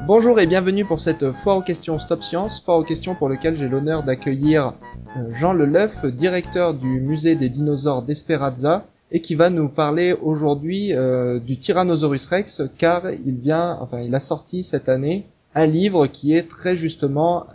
Bonjour et bienvenue pour cette foire aux questions Stop Science, foire aux questions pour laquelle j'ai l'honneur d'accueillir Jean Leleuf, directeur du musée des dinosaures d'Esperanza, et qui va nous parler aujourd'hui du Tyrannosaurus Rex, car il a sorti cette année un livre qui est très justement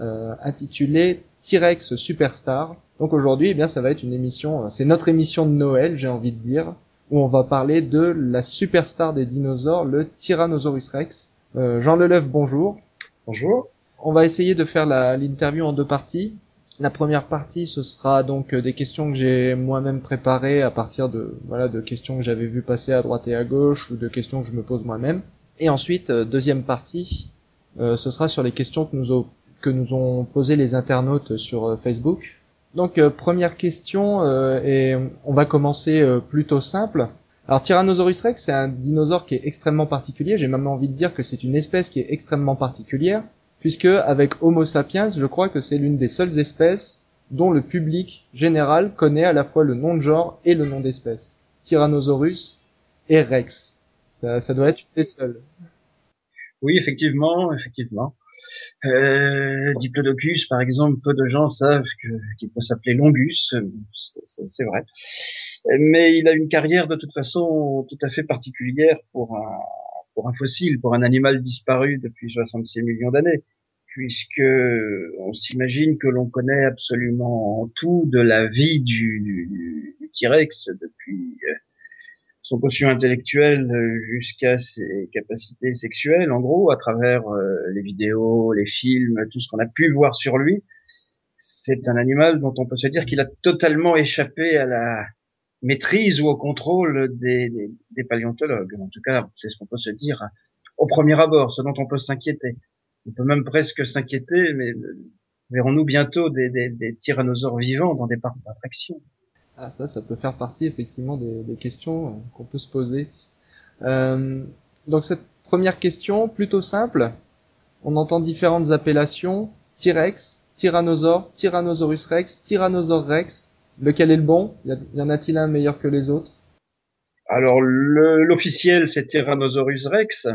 intitulé T-Rex Superstar. Donc aujourd'hui, eh bien, ça va être une émission, c'est notre émission de Noël, j'ai envie de dire, où on va parler de la superstar des dinosaures, le Tyrannosaurus Rex. Jean Leleuf, bonjour. Bonjour. On va essayer de faire l'interview en deux parties. La première partie, ce sera donc des questions que j'ai moi-même préparées à partir de questions que j'avais vues passer à droite et à gauche ou de questions que je me pose moi-même. Et ensuite, deuxième partie, ce sera sur les questions que nous ont posées les internautes sur Facebook. Donc première question, et on va commencer plutôt simple. Alors Tyrannosaurus Rex, c'est un dinosaure qui est extrêmement particulier, j'ai même envie de dire que c'est une espèce qui est extrêmement particulière, puisque avec Homo sapiens, je crois que c'est l'une des seules espèces dont le public général connaît à la fois le nom de genre et le nom d'espèce. Tyrannosaurus et Rex. Ça doit être une des seules. Oui, effectivement. Diplodocus, par exemple, peu de gens savent qu'il peut s'appeler Longus, c'est vrai. Mais il a une carrière de toute façon tout à fait particulière pour un fossile, pour un animal disparu depuis 66 millions d'années, puisque on s'imagine que l'on connaît absolument tout de la vie du T-Rex depuis son quotient intellectuel jusqu'à ses capacités sexuelles, en gros, à travers les vidéos, les films, tout ce qu'on a pu voir sur lui. C'est un animal dont on peut se dire qu'il a totalement échappé à la maîtrise ou au contrôle des paléontologues. En tout cas, c'est ce qu'on peut se dire au premier abord, ce dont on peut s'inquiéter. On peut même presque s'inquiéter, mais verrons-nous bientôt des tyrannosaures vivants dans des parcs d'attractions. Ah ça peut faire partie effectivement des questions qu'on peut se poser. Euh, donc cette première question, plutôt simple, on entend différentes appellations, T-Rex, Tyrannosaure, Tyrannosaurus Rex, Tyrannosaure Rex. Lequel est le bon? Y en a-t-il un meilleur que les autres? Alors l'officiel c'est Tyrannosaurus Rex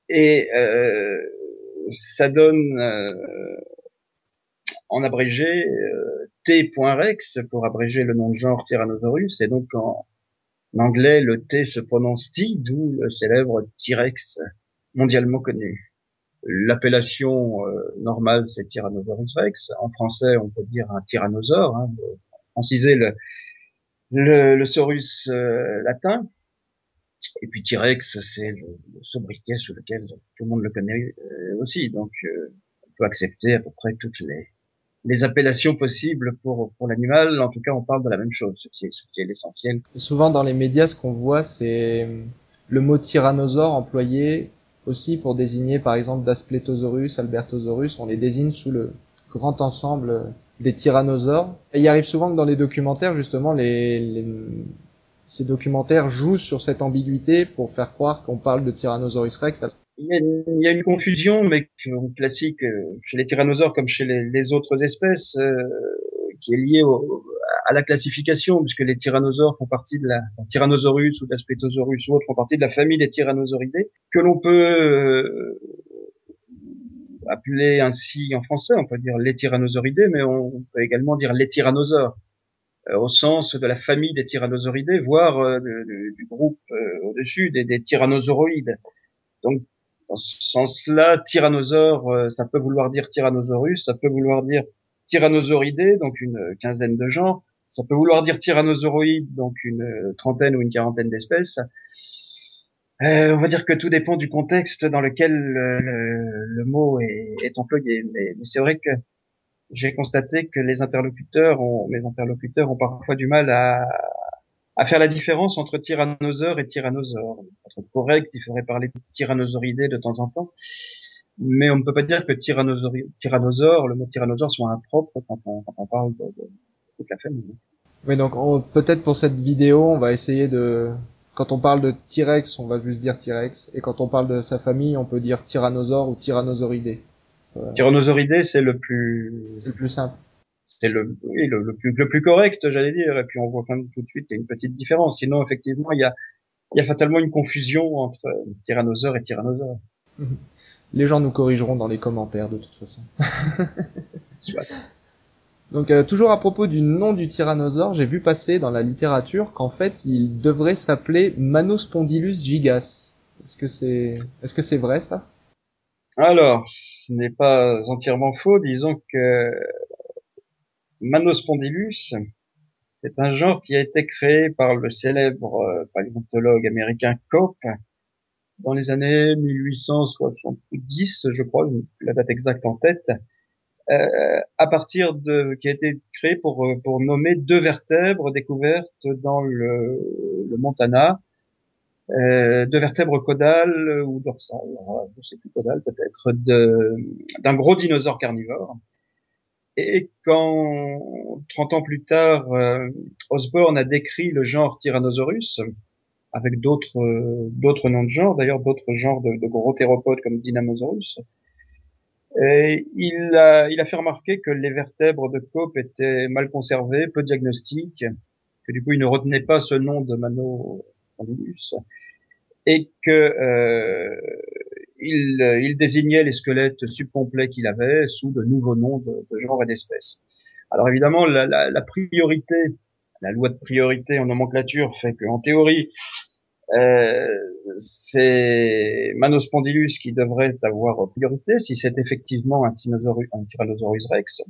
et ça donne en abrégé T.Rex pour abréger le nom de genre Tyrannosaurus, et donc en anglais le T se prononce T, d'où le célèbre T-Rex mondialement connu. L'appellation normale c'est Tyrannosaurus Rex. En français on peut dire un tyrannosaure, hein, franciser le saurus latin. Et puis T-Rex, c'est le sobriquet sous lequel tout le monde le connaît aussi. Donc, on peut accepter à peu près toutes les appellations possibles pour l'animal. En tout cas, on parle de la même chose, ce qui est l'essentiel. Et souvent dans les médias, ce qu'on voit, c'est le mot tyrannosaure employé aussi pour désigner par exemple Daspletosaurus, Albertosaurus. On les désigne sous le grand ensemble des tyrannosaures. Et il arrive souvent que dans les documentaires, justement, ces documentaires jouent sur cette ambiguïté pour faire croire qu'on parle de Tyrannosaurus Rex. Il y a une confusion, mais classique chez les tyrannosaures comme chez les autres espèces, qui est liée à la classification, puisque les tyrannosaures font partie de la Tyrannosaurus ou Daspletosaurus ou autres font partie de la famille des tyrannosauridés, que l'on peut appeler ainsi en français. On peut dire les tyrannosauridés, mais on peut également dire les tyrannosaures, au sens de la famille des tyrannosauridés, voire du groupe au-dessus des tyrannosauroïdes. Donc, dans ce sens-là, tyrannosaure, ça peut vouloir dire tyrannosaurus, ça peut vouloir dire tyrannosauridé, donc une quinzaine de genres, ça peut vouloir dire tyrannosauroïde, donc une trentaine ou une quarantaine d'espèces. On va dire que tout dépend du contexte dans lequel le mot est employé. Mais c'est vrai que j'ai constaté que mes interlocuteurs ont parfois du mal à faire la différence entre tyrannosaure et tyrannosaure. Pour être correct, il faudrait parler de tyrannosauridé de temps en temps, mais on ne peut pas dire que tyrannosaure, le mot tyrannosaure soit impropre quand on parle de toute la famille. Oui, donc peut-être pour cette vidéo, on va essayer quand on parle de T-Rex, on va juste dire T-Rex, et quand on parle de sa famille, on peut dire tyrannosaure ou tyrannosauridé. Tyrannosauridé, c'est le plus simple. c'est oui, le plus correct, j'allais dire. Et puis on voit quand même tout de suite qu'il y a une petite différence. Sinon, effectivement, il y a fatalement une confusion entre tyrannosaure et tyrannosaure. Les gens nous corrigeront dans les commentaires de toute façon. Soit. Donc toujours à propos du nom du tyrannosaure, j'ai vu passer dans la littérature qu'en fait il devrait s'appeler Manospondylus gigas. Est-ce que c'est vrai ça? Alors, ce n'est pas entièrement faux. Disons que Manospondylus, c'est un genre qui a été créé par le célèbre paléontologue américain Cope dans les années 1870, je crois, j'ai plus la date exacte en tête, à partir qui a été créé pour nommer deux vertèbres découvertes dans le Montana, deux vertèbres caudales ou dorsales, je sais plus caudales peut-être, d'un gros dinosaure carnivore. Et quand 30 ans plus tard, Osborn a décrit le genre Tyrannosaurus avec d'autres noms de genre, d'ailleurs d'autres genres de gros théropodes comme Dynanosaurus. Et il a fait remarquer que les vertèbres de Cope étaient mal conservées, peu diagnostiques, que du coup il ne retenait pas ce nom de Manospondylus et que il désignait les squelettes subcomplets qu'il avait sous de nouveaux noms de genres et d'espèces. Alors évidemment, la priorité, la loi de priorité en nomenclature fait qu'en théorie, euh, c'est Manospondylus qui devrait avoir priorité si c'est effectivement un Tyrannosaurus rex.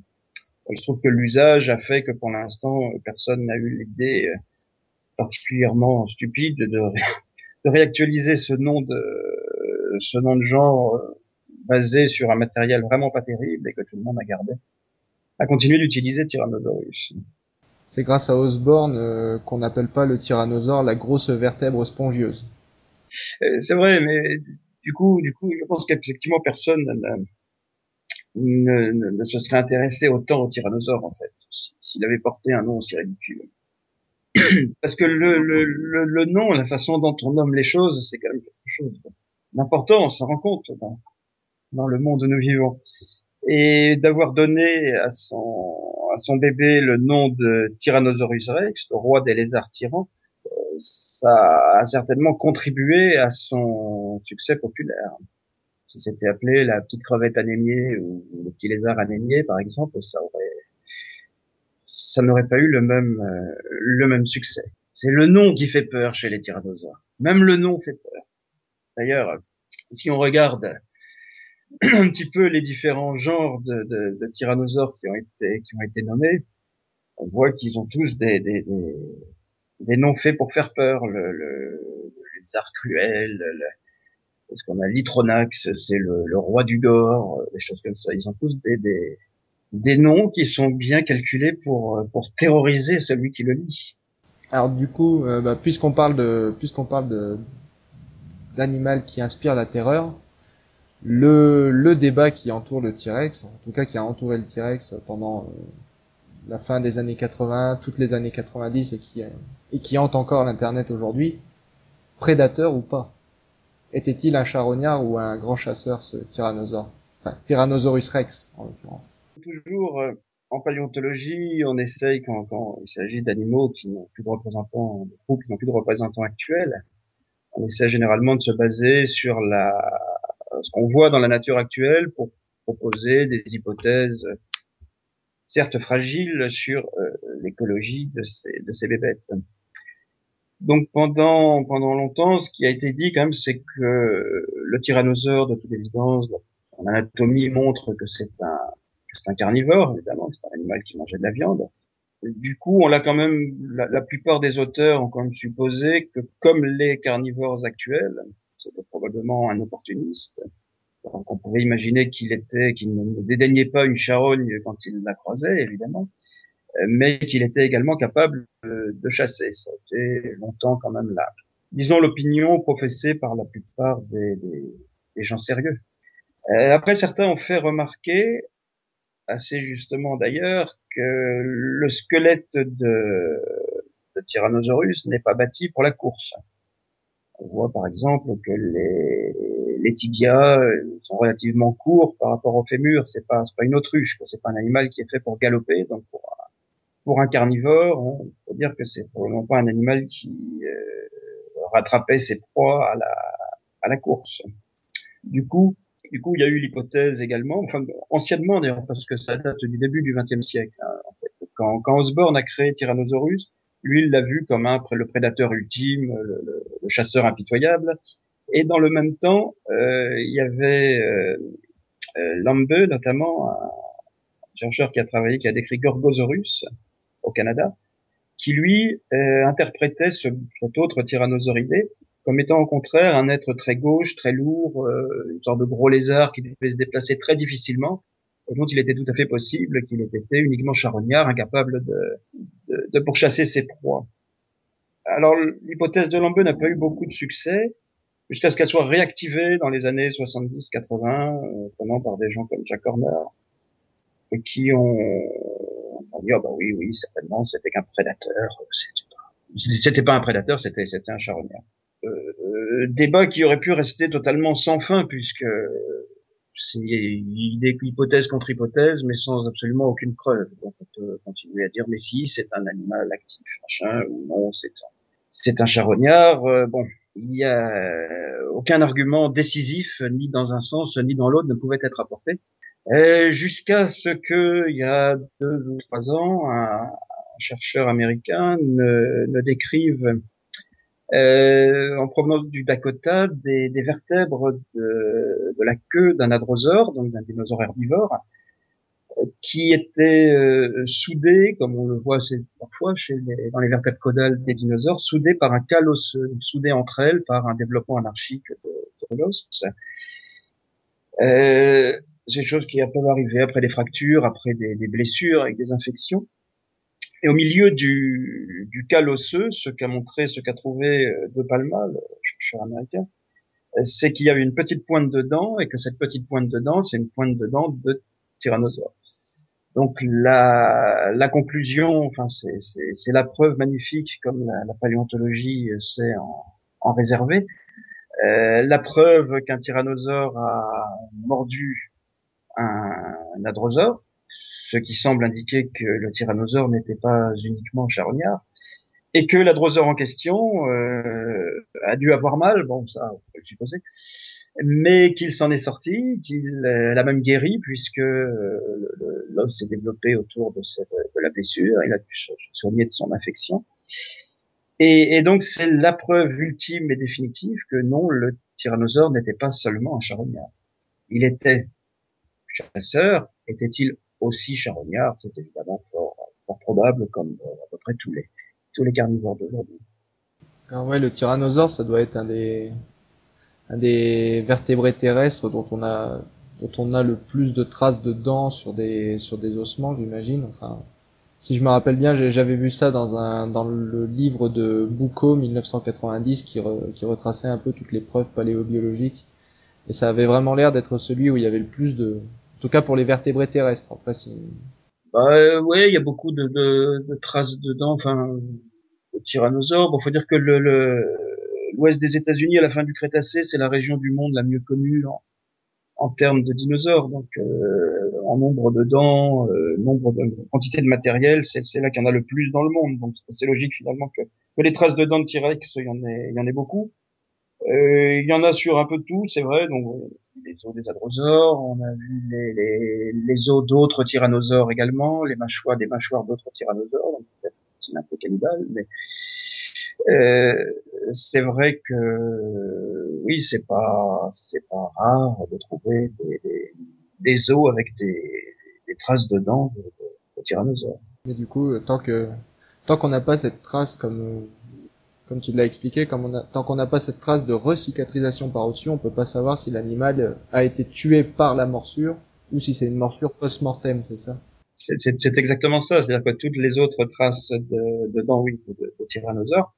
Il se trouve que l'usage a fait que pour l'instant, personne n'a eu l'idée particulièrement stupide de réactualiser ce nom de genre basé sur un matériel vraiment pas terrible et que tout le monde a gardé, a continué d'utiliser Tyrannosaurus. C'est grâce à Osborn qu'on n'appelle pas le tyrannosaure la grosse vertèbre spongieuse. C'est vrai, mais du coup, je pense qu'effectivement personne ne se serait intéressé autant au tyrannosaure en fait, s'il avait porté un nom aussi ridicule. Parce que le nom, la façon dont on nomme les choses, c'est quand même quelque chose d'important, on s'en rend compte dans le monde où nous vivons. Et d'avoir donné à son bébé le nom de Tyrannosaurus rex, le roi des lézards tyrans, ça a certainement contribué à son succès populaire. Si c'était appelé la petite crevette anémiée ou le petit lézard anémié, par exemple, ça n'aurait pas eu le même succès. C'est le nom qui fait peur chez les tyrannosaures. Même le nom fait peur. D'ailleurs, si on regarde un petit peu les différents genres de tyrannosaures qui ont été nommés, on voit qu'ils ont tous des noms faits pour faire peur. Le lézard cruel, parce qu'on a l'Itronax, c'est le roi du gore, des choses comme ça. Ils ont tous des noms qui sont bien calculés pour terroriser celui qui le lit. Alors du coup, puisqu'on parle de d'animal qui inspire la terreur, le débat qui entoure le T-Rex, en tout cas qui a entouré le T-Rex pendant la fin des années 80, toutes les années 90 et qui hante encore l'internet aujourd'hui, prédateur ou pas? Était-il un charognard ou un grand chasseur ce tyrannosaure? Enfin, Tyrannosaurus Rex en l'occurrence. Toujours en paléontologie, on essaye quand il s'agit d'animaux qui n'ont plus de représentants, de groupes qui n'ont plus de représentants actuels, on essaie généralement de se baser sur ce qu'on voit dans la nature actuelle pour proposer des hypothèses certes fragiles sur l'écologie de ces bébêtes. Donc pendant longtemps, ce qui a été dit quand même, c'est que le tyrannosaure, de toute évidence, son anatomie montre que c'est un carnivore, évidemment, c'est un animal qui mangeait de la viande. Et du coup, on l'a quand même, la plupart des auteurs ont quand même supposé que comme les carnivores actuels, c'était probablement un opportuniste. Donc on pouvait imaginer qu'il ne dédaignait pas une charogne quand il la croisait, évidemment, mais qu'il était également capable de chasser. Ça a été longtemps quand même là. Disons l'opinion professée par la plupart des gens sérieux. Après, certains ont fait remarquer, assez justement d'ailleurs, que le squelette de Tyrannosaurus n'est pas bâti pour la course. On voit par exemple que les tibias sont relativement courts par rapport au fémur. C'est pas une autruche, quoi. C'est pas un animal qui est fait pour galoper. Donc pour un carnivore, on peut dire que c'est probablement pas un animal qui rattrapait ses proies à la course. Du coup, il y a eu l'hypothèse également, enfin anciennement d'ailleurs, parce que ça date du début du XXe siècle. Hein, en fait. Quand Osborne a créé Tyrannosaurus, lui, il l'a vu comme le prédateur ultime, le chasseur impitoyable. Et dans le même temps, il y avait Lambe, notamment, un chercheur qui a décrit Gorgosaurus au Canada, qui lui interprétait cet autre tyrannosauridé comme étant au contraire un être très gauche, très lourd, une sorte de gros lézard qui devait se déplacer très difficilement, et dont il était tout à fait possible qu'il ait été uniquement charognard, incapable de pourchasser ses proies. Alors l'hypothèse de Lambe n'a pas eu beaucoup de succès, jusqu'à ce qu'elle soit réactivée dans les années 70-80, notamment par des gens comme Jack Horner, et qui ont dit, ah bah oui, certainement, c'était qu'un prédateur. C'était pas un prédateur, c'était un charognard. Débat qui aurait pu rester totalement sans fin, puisque c'est une hypothèse contre hypothèse, mais sans absolument aucune preuve. Donc on peut continuer à dire, mais si, c'est un animal actif, machin, ou non, c'est un charognard. Bon, il y a aucun argument décisif, ni dans un sens, ni dans l'autre, ne pouvait être apporté. Jusqu'à ce que, il y a 2 ou 3 ans, un chercheur américain ne décrive en provenance du Dakota des vertèbres de la queue d'un hadrosaure, donc d'un dinosaure herbivore, qui étaient soudées, comme on le voit parfois dans les vertèbres caudales des dinosaures, soudées par un cal osseux, soudées entre elles par un développement anarchique de l'os. C'est des choses qui peuvent arriver après des fractures, après des blessures avec des infections. Et au milieu du cal osseux, ce qu'a trouvé De Palma, le chercheur américain, c'est qu'il y avait une petite pointe de dent et que cette petite pointe de dent, c'est une pointe de dent de tyrannosaure. Donc la conclusion, enfin c'est la preuve magnifique, comme la paléontologie sait en réserver, la preuve qu'un tyrannosaure a mordu un hadrosaure, ce qui semble indiquer que le tyrannosaure n'était pas uniquement charognard, et que l'hadrosaure en question a dû avoir mal, bon ça on peut le supposer, mais qu'il s'en est sorti, qu'il l'a même guéri, puisque l'os s'est développé autour de la blessure, il a pu se soigner de son infection. Et donc c'est la preuve ultime et définitive que non, le tyrannosaure n'était pas seulement un charognard. Il était chasseur. Était-il aussi charognard? C'est évidemment fort probable, comme à peu près tous les carnivores d'aujourd'hui. Alors ouais, le tyrannosaure, ça doit être un des vertébrés terrestres dont on a le plus de traces de dents sur des ossements, j'imagine. Enfin, si je me rappelle bien, j'avais vu ça dans le livre de Boucault 1990 qui retraçait un peu toutes les preuves paléobiologiques. Et ça avait vraiment l'air d'être celui où il y avait le plus en tout cas pour les vertébrés terrestres. Après, si, Ouais, il y a beaucoup de traces de dents, enfin, de tyrannosaures. Bon, faut dire que l'ouest des États-Unis à la fin du Crétacé, c'est la région du monde la mieux connue en termes de dinosaures. Donc, en nombre de dents, nombre de quantité de matériel, c'est là qu'il y en a le plus dans le monde. Donc, c'est logique finalement que les traces de dents de T-Rex, il y en ait beaucoup. Il y en a sur un peu de tout, c'est vrai. Donc, les os des hadrosaures, on a vu les os d'autres tyrannosaures également, des mâchoires d'autres tyrannosaures, donc peut-être c'est un peu cannibale, mais euh, c'est vrai que oui, c'est pas rare de trouver des os avec des traces de dents de tyrannosaures. mais du coup, tant qu'on n'a pas cette trace comme tu l'as expliqué, tant qu'on n'a pas cette trace de recicatrisation par au-dessus, on peut pas savoir si l'animal a été tué par la morsure ou si c'est une morsure post-mortem, c'est ça? C'est exactement ça, c'est-à-dire que toutes les autres traces de dents, oui, de tyrannosaures,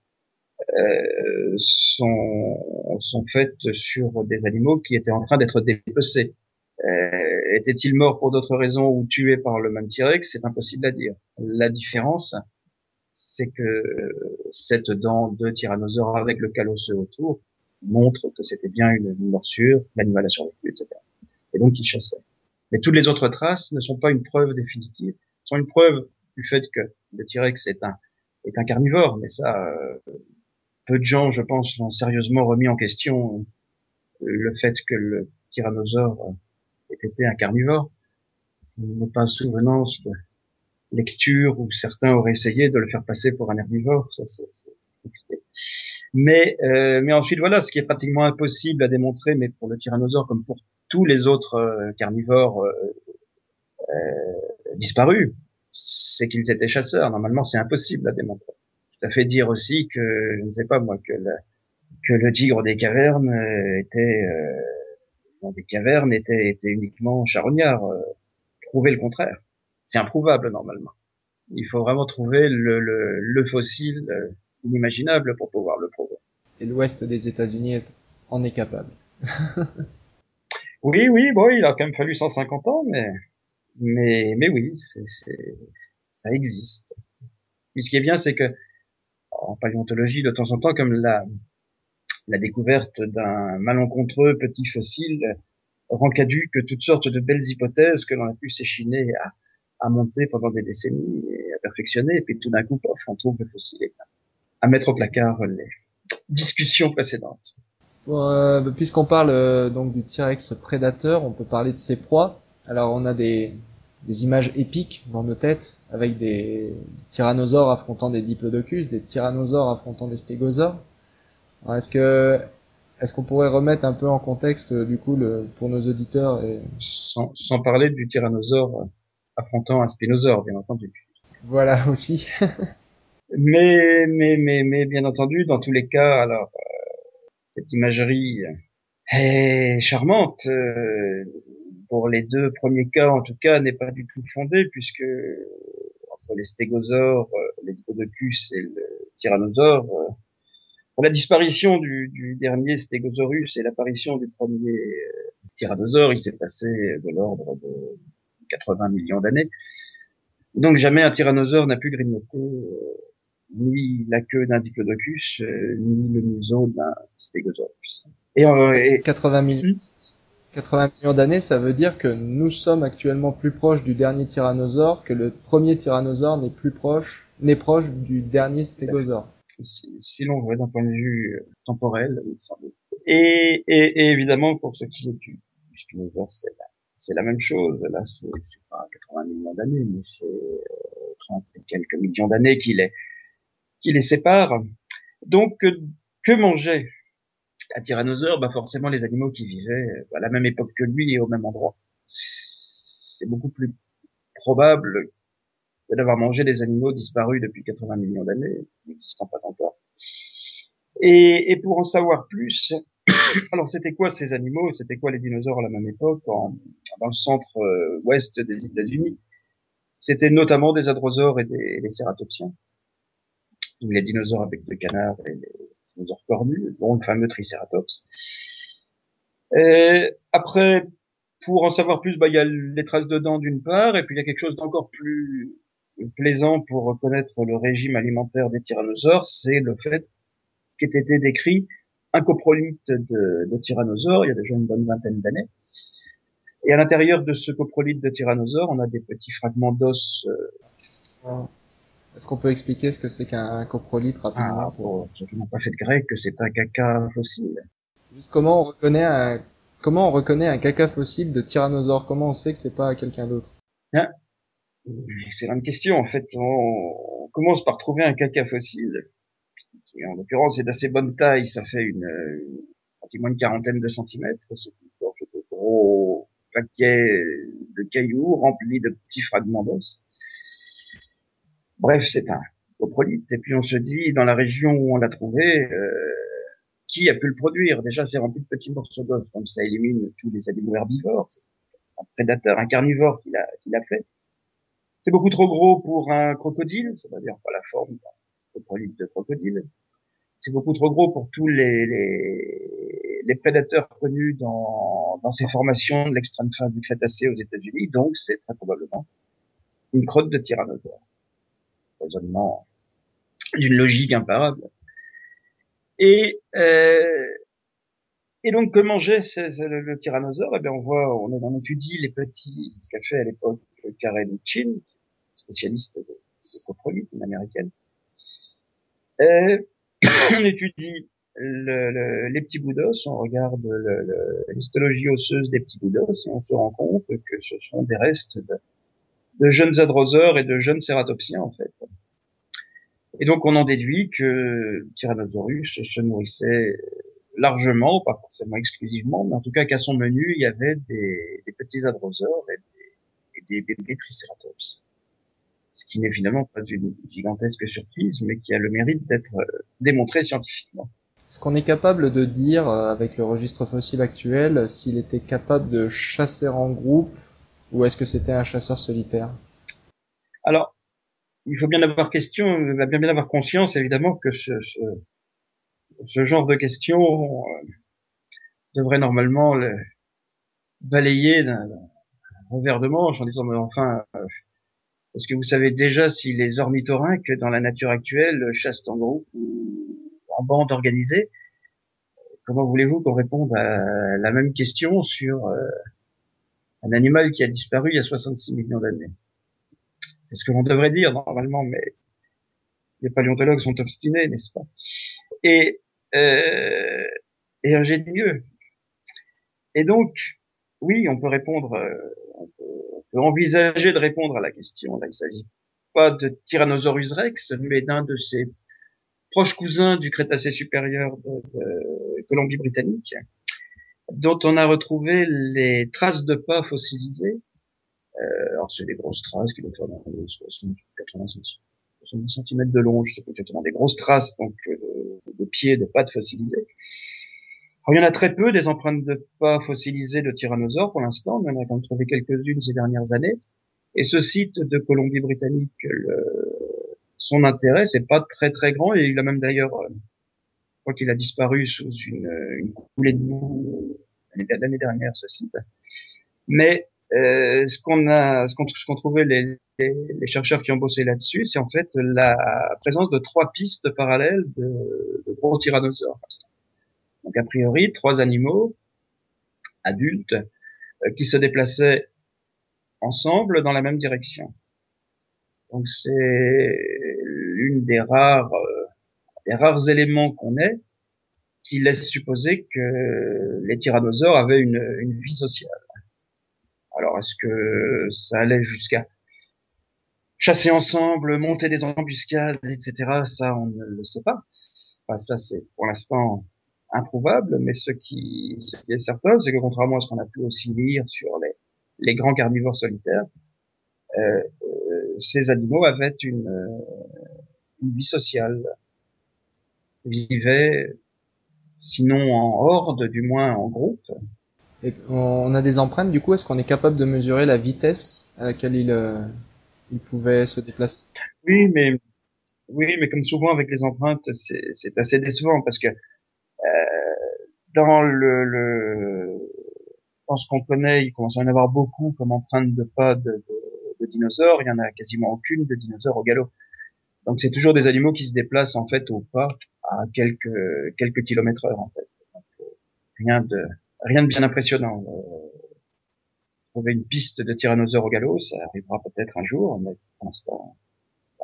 sont faites sur des animaux qui étaient en train d'être dépecés. Était-il mort pour d'autres raisons ou tué par le même T-Rex? C'est impossible à dire. La différence, c'est que cette dent de tyrannosaure avec le calosseux autour montre que c'était bien une morsure, l'animal a survécu, etc. Et donc il chassait. Mais toutes les autres traces ne sont pas une preuve définitive, sont une preuve du fait que le T-Rex est un carnivore, mais ça, peu de gens, je pense, ont sérieusement remis en question le fait que le tyrannosaure ait été un carnivore. Ce n'est pas souvenance de lecture où certains auraient essayé de le faire passer pour un herbivore, ça c'est compliqué. Mais ensuite voilà, ce qui est pratiquement impossible à démontrer, mais pour le tyrannosaure comme pour tous les autres carnivores disparus, c'est qu'ils étaient chasseurs. Normalement, c'est impossible à démontrer. Ça fait dire aussi que, je ne sais pas moi, que le tigre des cavernes était dans des cavernes était uniquement charognard. Prouver le contraire, c'est improuvable normalement. Il faut vraiment trouver le fossile inimaginable pour pouvoir le prouver. Et l'ouest des États-Unis en est capable. Oui, oui, bon, il a quand même fallu 150 ans, mais oui, ça existe. Et ce qui est bien, c'est que en paléontologie, de temps en temps, comme la découverte d'un malencontreux petit fossile rend caduque toutes sortes de belles hypothèses que l'on a pu s'échiner à monter pendant des décennies et à perfectionner, et puis tout d'un coup, pof, on trouve le fossile à mettre au placard les discussions précédentes. Puisqu'on parle donc du T-Rex prédateur, on peut parler de ses proies. Alors on a des images épiques dans nos têtes avec des tyrannosaures affrontant des diplodocus, des tyrannosaures affrontant des stégosaures. Alors, est-ce qu'on pourrait remettre un peu en contexte du coup pour nos auditeurs et Sans parler du tyrannosaure affrontant un spinosaure, bien entendu. voilà aussi. Mais, bien entendu, dans tous les cas, alors, cette imagerie est charmante. Pour les deux premiers cas, en tout cas, n'est pas du tout fondée, puisque entre les stégosaures, les diplodocus et le tyrannosaure, pour la disparition du dernier stégosaurus et l'apparition du premier tyrannosaure, il s'est passé de l'ordre de 80 millions d'années. Donc jamais un tyrannosaure n'a pu grignoter ni la queue d'un diplodocus, ni le museau d'un stégosaurus. Et 80 000, 80 millions d'années, ça veut dire que nous sommes actuellement plus proches du dernier tyrannosaure que le premier tyrannosaure n'est proche du dernier stégosaure. Si l'on voit d'un point de vue temporel, sans doute. Et évidemment, pour ce qui est du spinosaure, c'est la même chose. Là, c'est pas 80 millions d'années, mais c'est 30 et quelques millions d'années qui les séparent. Donc, que mangeait un tyrannosaure? Bah forcément les animaux qui vivaient à la même époque que lui et au même endroit. C'est beaucoup plus probable que d'avoir mangé des animaux disparus depuis 80 millions d'années, n'existant pas encore. Et pour en savoir plus, alors c'était quoi ces animaux? C'était quoi les dinosaures à la même époque dans le centre ouest des États-Unis? C'était notamment des hadrosaures et des cératopsiens, les dinosaures avec de canard et les dinosaures cornus, dont le fameux Triceratops. Après, pour en savoir plus, bah, il y a les traces de dents d'une part, et puis il y a quelque chose d'encore plus plaisant pour reconnaître le régime alimentaire des tyrannosaures, c'est le fait qu'ait été décrit un coprolithe de tyrannosaures il y a déjà une bonne vingtaine d'années. Et à l'intérieur de ce coprolithe de tyrannosaures, on a des petits fragments d'os. Est-ce qu'on peut expliquer ce que c'est qu'un coprolithe rapidement Pour ceux qui n'ont pas fait de grec, c'est un caca fossile. juste comment on reconnaît un caca fossile de tyrannosaure? Comment on sait que c'est pas quelqu'un d'autre? Hein, excellente question. En fait, on commence par trouver un caca fossile, qui en l'occurrence est d'assez bonne taille. Ça fait pratiquement une quarantaine de centimètres. C'est une sorte de gros paquet de cailloux remplis de petits fragments d'os. Bref, c'est un coprolithe. Et puis on se dit, dans la région où on l'a trouvé, qui a pu le produire? Déjà, c'est rempli de petits morceaux d'os, donc ça élimine tous les animaux herbivores. C'est un prédateur, un carnivore qui l'a fait. C'est beaucoup trop gros pour un crocodile, c'est-à-dire pas la forme d'un coprolithe de crocodile. C'est beaucoup trop gros pour tous les prédateurs connus dans ces formations de l'extrême fin du Crétacé aux États-Unis, donc c'est très probablement une crotte de tyrannosaure. Raisonnement d'une logique imparable. Et Et donc, que mangeait le tyrannosaure? Eh bien, on étudie ce qu'a fait à l'époque Karen Chin, spécialiste de coprolite, une américaine. Et on étudie les petits bouts d'os, on regarde l'histologie osseuse des petits bouts d'os et on se rend compte que ce sont des restes de jeunes hadrosaures et de jeunes cératopsiens, en fait. Et donc, on en déduit que le Tyrannosaurus se nourrissait largement, pas forcément exclusivement, mais en tout cas qu'à son menu, il y avait des petits hadrosaures et des bébés tricératops. Ce qui n'est finalement pas une gigantesque surprise, mais qui a le mérite d'être démontré scientifiquement. Est-ce qu'on est capable de dire, avec le registre fossile actuel, s'il était capable de chasser en groupe ou est-ce que c'était un chasseur solitaire? Alors, il faut bien avoir conscience, évidemment, que ce genre de questions devrait normalement le balayer d'un revers de manche en disant, mais enfin, est-ce que vous savez déjà si les ornithorynques dans la nature actuelle chassent en groupe ou en bande organisée? Comment voulez-vous qu'on réponde à la même question sur un animal qui a disparu il y a 66 millions d'années? C'est ce que l'on devrait dire normalement, mais les paléontologues sont obstinés, n'est-ce pas? Et, euh, et ingénieux. Et donc, oui, on peut répondre, on peut envisager de répondre à la question. Là, il s'agit pas de Tyrannosaurus rex, mais d'un de ses proches cousins du Crétacé supérieur de Colombie-Britannique, dont on a retrouvé les traces de pas fossilisées. Alors, c'est des grosses traces qui doivent faire dans les 60, 80, 70 cm de long, je sais pas exactement, des grosses traces donc de pieds, de pattes fossilisées. Alors, il y en a très peu des empreintes de pas fossilisées de tyrannosaures pour l'instant, mais on a quand même trouvé quelques-unes ces dernières années. Et ce site de Colombie-Britannique, son intérêt, c'est pas très très grand, et il a même d'ailleurs, je crois qu'il a disparu sous une coulée de boue l'année dernière, ce site. Mais ce qu'ont trouvé les chercheurs qui ont bossé là-dessus, c'est en fait la présence de 3 pistes parallèles de gros tyrannosaures. Donc a priori, 3 animaux adultes qui se déplaçaient ensemble dans la même direction. Donc c'est l'une des rares éléments qu'on ait qui laisse supposer que les tyrannosaures avaient une vie sociale. Alors est-ce que ça allait jusqu'à chasser ensemble, monter des embuscades, etc. Ça, on ne le sait pas. Enfin, ça, c'est pour l'instant improuvable, mais ce qui est certain, c'est que contrairement à ce qu'on a pu aussi lire sur les grands carnivores solitaires, ces animaux avaient une vie sociale, vivaient, sinon en horde, du moins en groupe. Et on a des empreintes, du coup, est-ce qu'on est capable de mesurer la vitesse à laquelle il pouvait se déplacer? Oui, mais oui, mais comme souvent avec les empreintes, c'est assez décevant parce que dans dans ce qu'on connaît, il commence à y en avoir beaucoup comme empreintes de pas de dinosaures. Il y en a quasiment aucune de dinosaures au galop. Donc c'est toujours des animaux qui se déplacent en fait au pas à quelques kilomètres heure en fait. Donc, rien de rien de bien impressionnant. Trouver une piste de tyrannosaure au galop, ça arrivera peut-être un jour, mais pour l'instant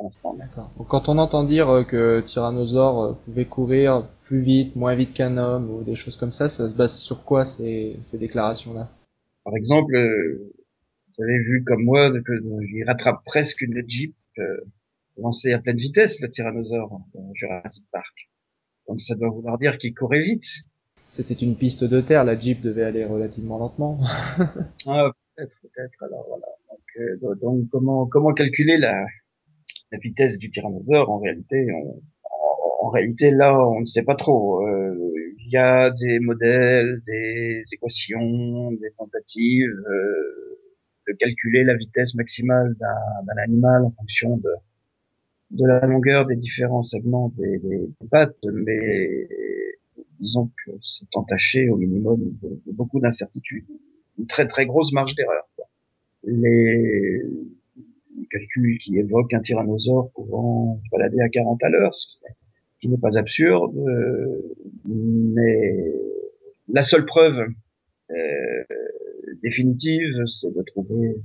non. D'accord. Donc, quand on entend dire que Tyrannosaure pouvait courir plus vite, moins vite qu'un homme, ou des choses comme ça se base sur quoi ces déclarations-là? Par exemple, vous avez vu comme moi il rattrape presque une Jeep lancée à pleine vitesse, le tyrannosaure dans Jurassic Park. Donc ça doit vouloir dire qu'il courait vite. C'était une piste de terre, la Jeep devait aller relativement lentement. Ah, peut-être. Alors voilà. Donc comment calculer la vitesse du tyrannosaure? En réalité, là, on ne sait pas trop. Il y a des modèles, des équations, des tentatives de calculer la vitesse maximale d'un animal en fonction de la longueur des différents segments des pattes, mais disons que c'est entaché au minimum de beaucoup d'incertitudes, une très très grosse marge d'erreur. Les calculs qui évoquent un tyrannosaure pouvant se balader à 40 à l'heure, ce qui n'est pas absurde, mais la seule preuve euh, définitive, c'est de trouver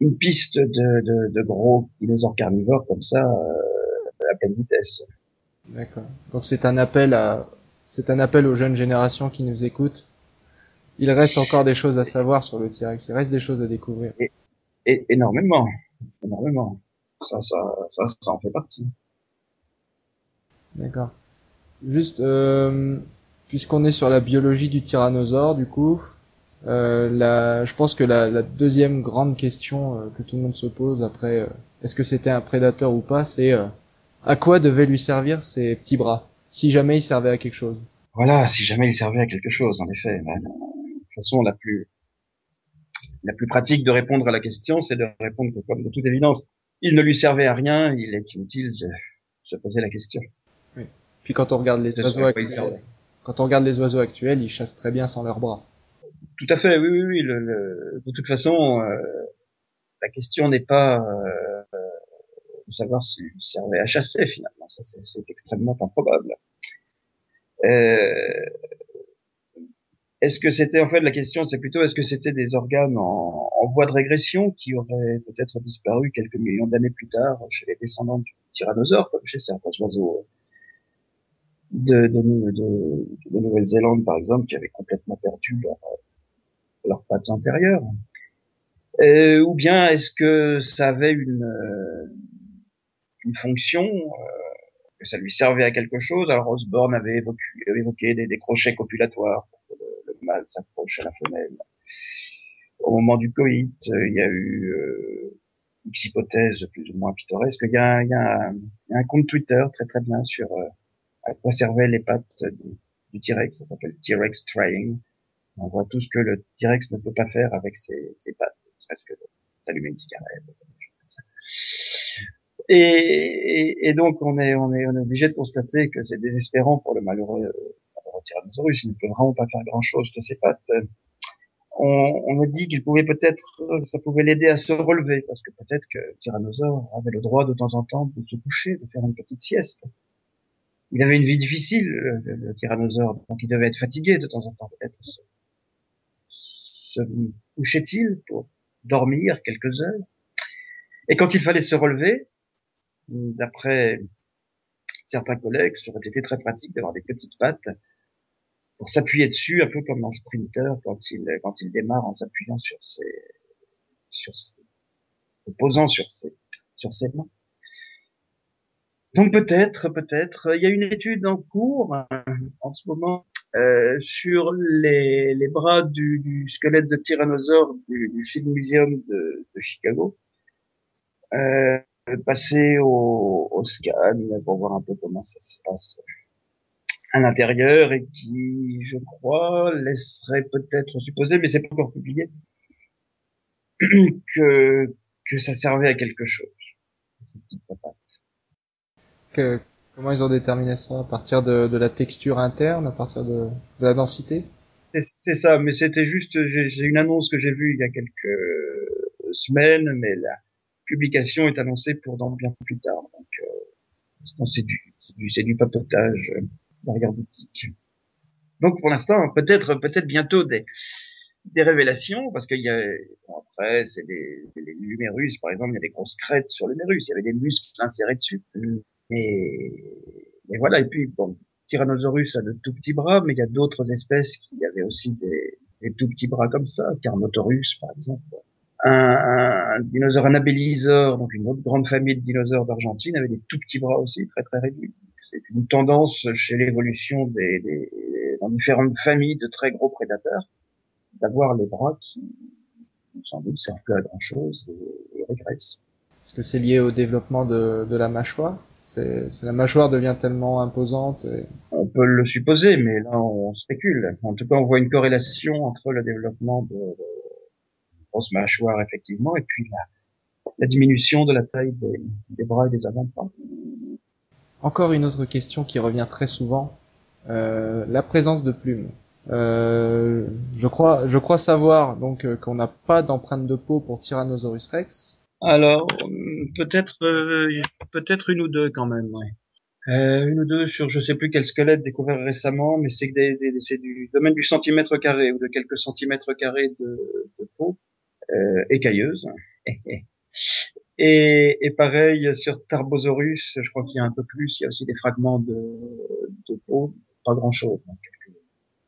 une piste de gros dinosaures carnivores comme ça à pleine vitesse. D'accord. Donc c'est un appel aux jeunes générations qui nous écoutent. Il reste encore des choses à savoir sur le T-Rex. Il reste des choses à découvrir. Et énormément, énormément. Ça en fait partie. D'accord. Juste, puisqu'on est sur la biologie du tyrannosaure, du coup, je pense que la deuxième grande question que tout le monde se pose après, est-ce que c'était un prédateur ou pas, c'est à quoi devaient lui servir ses petits bras, si jamais il servait à quelque chose. Voilà, si jamais il servait à quelque chose, en effet. Ben, de toute façon, la plus pratique de répondre à la question, c'est de répondre que, comme de toute évidence, il ne lui servait à rien, il est inutile de se poser la question. Oui. Puis quand on regarde les De ce oiseaux à quoi il actuels, servait. quand on regarde les oiseaux actuels, ils chassent très bien sans leurs bras. Tout à fait, oui, oui, oui. De toute façon, la question n'est pas de savoir s'il servait à chasser, finalement. Ça, c'est extrêmement improbable. Euh, Est-ce que c'était, en fait, la question, c'est plutôt, est-ce que c'était des organes en voie de régression qui auraient peut-être disparu quelques millions d'années plus tard chez les descendants du tyrannosaure, comme chez certains oiseaux de Nouvelle-Zélande, par exemple, qui avaient complètement perdu leurs pattes antérieures? Ou bien est-ce que ça avait une fonction, que ça lui servait à quelque chose? Alors Osborne avait évoqué des crochets copulatoires pour que le mâle s'accroche à la femelle. Au moment du coït, il y a eu X hypothèses plus ou moins pittoresques. Il y a un compte Twitter très très bien sur à quoi servaient les pattes du T-Rex. Ça s'appelle T-Rex Trying. On voit tout ce que le T-Rex ne peut pas faire avec ses pattes, presque s'allumer une cigarette. Et donc on est obligé de constater que c'est désespérant pour le malheureux Tyrannosaurus. Il ne peut vraiment pas faire grand chose de ses pattes. On me dit qu'il pouvait peut-être, ça pouvait l'aider à se relever, parce que peut-être que le tyrannosaure avait le droit de temps en temps de se coucher, de faire une petite sieste. Il avait une vie difficile, le tyrannosaure, donc il devait être fatigué de temps en temps. Peut-être se couchait-il pour dormir quelques heures. Et quand il fallait se relever, d'après certains collègues, ça aurait été très pratique d'avoir des petites pattes pour s'appuyer dessus, un peu comme un sprinter quand il démarre en s'appuyant sur ses, se posant sur ses mains. Donc peut-être, il y a une étude en cours en ce moment sur les bras du squelette de tyrannosaure du Field Museum de Chicago, euh, passé au scan pour voir un peu comment ça se passe à l'intérieur et qui, je crois, laisserait peut-être supposer, mais c'est pas encore publié, que que ça servait à quelque chose. Que, comment ils ont déterminé ça? À partir de la texture interne, à partir de la densité? C'est ça, mais c'était juste, j'ai une annonce que j'ai vue il y a quelques semaines, mais la publication est annoncée pour dans bien plus tard. Donc c'est du papotage d'arrière-boutique. Donc pour l'instant, peut-être bientôt des révélations, parce qu'il y a, bon, après, c'est les numérus, par exemple, il y a des grosses crêtes sur le numérus, il y avait des muscles insérés dessus. Et, et voilà, et puis, bon, Tyrannosaurus a de tout petits bras, mais il y a d'autres espèces qui avaient aussi des tout petits bras comme ça, Carnotaurus, par exemple. Un dinosaure anabéliseur, donc une autre grande famille de dinosaures d'Argentine, avait des tout petits bras aussi, très très réduits. C'est une tendance chez l'évolution dans différentes familles de très gros prédateurs, d'avoir les bras qui, sans doute, servent plus à grand chose et régressent. Est-ce que c'est lié au développement de la mâchoire? La mâchoire devient tellement imposante. On peut le supposer, mais là on spécule. En tout cas, on voit une corrélation entre le développement de grosses mâchoires, effectivement, et puis la diminution de la taille des bras et des avant-bras. Encore une autre question qui revient très souvent, la présence de plumes. Je crois savoir donc qu'on n'a pas d'empreinte de peau pour Tyrannosaurus Rex. Alors, peut-être une ou deux quand même, ouais. Une ou deux sur je sais plus quel squelette découvert récemment, mais c'est que c'est du domaine du centimètre carré ou de quelques centimètres carrés de peau écailleuse. Et pareil sur Tarbosaurus, je crois qu'il y a un peu plus, il y a aussi des fragments de peau, pas grand chose, donc quelques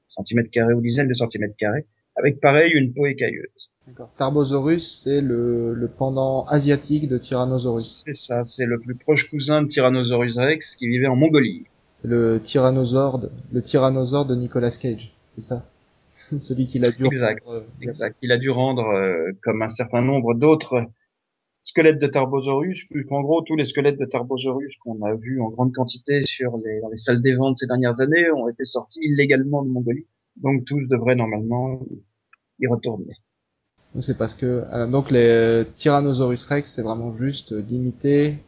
centimètres carrés ou dizaines de centimètres carrés, avec pareil une peau écailleuse. D'accord. Tarbosaurus, c'est le pendant asiatique de Tyrannosaurus. C'est ça, c'est le plus proche cousin de Tyrannosaurus Rex qui vivait en Mongolie. C'est le tyrannosaure de Nicolas Cage. C'est ça. Celui qu'il a dû Exact, rendre, exact. Il a dû rendre, comme un certain nombre d'autres squelettes de Tarbosaurus, en gros tous les squelettes de Tarbosaurus qu'on a vus en grande quantité dans les salles des ventes ces dernières années ont été sortis illégalement de Mongolie. Donc tous devraient normalement y retourner. c'est parce que donc les Tyrannosaurus Rex, c'est vraiment juste limité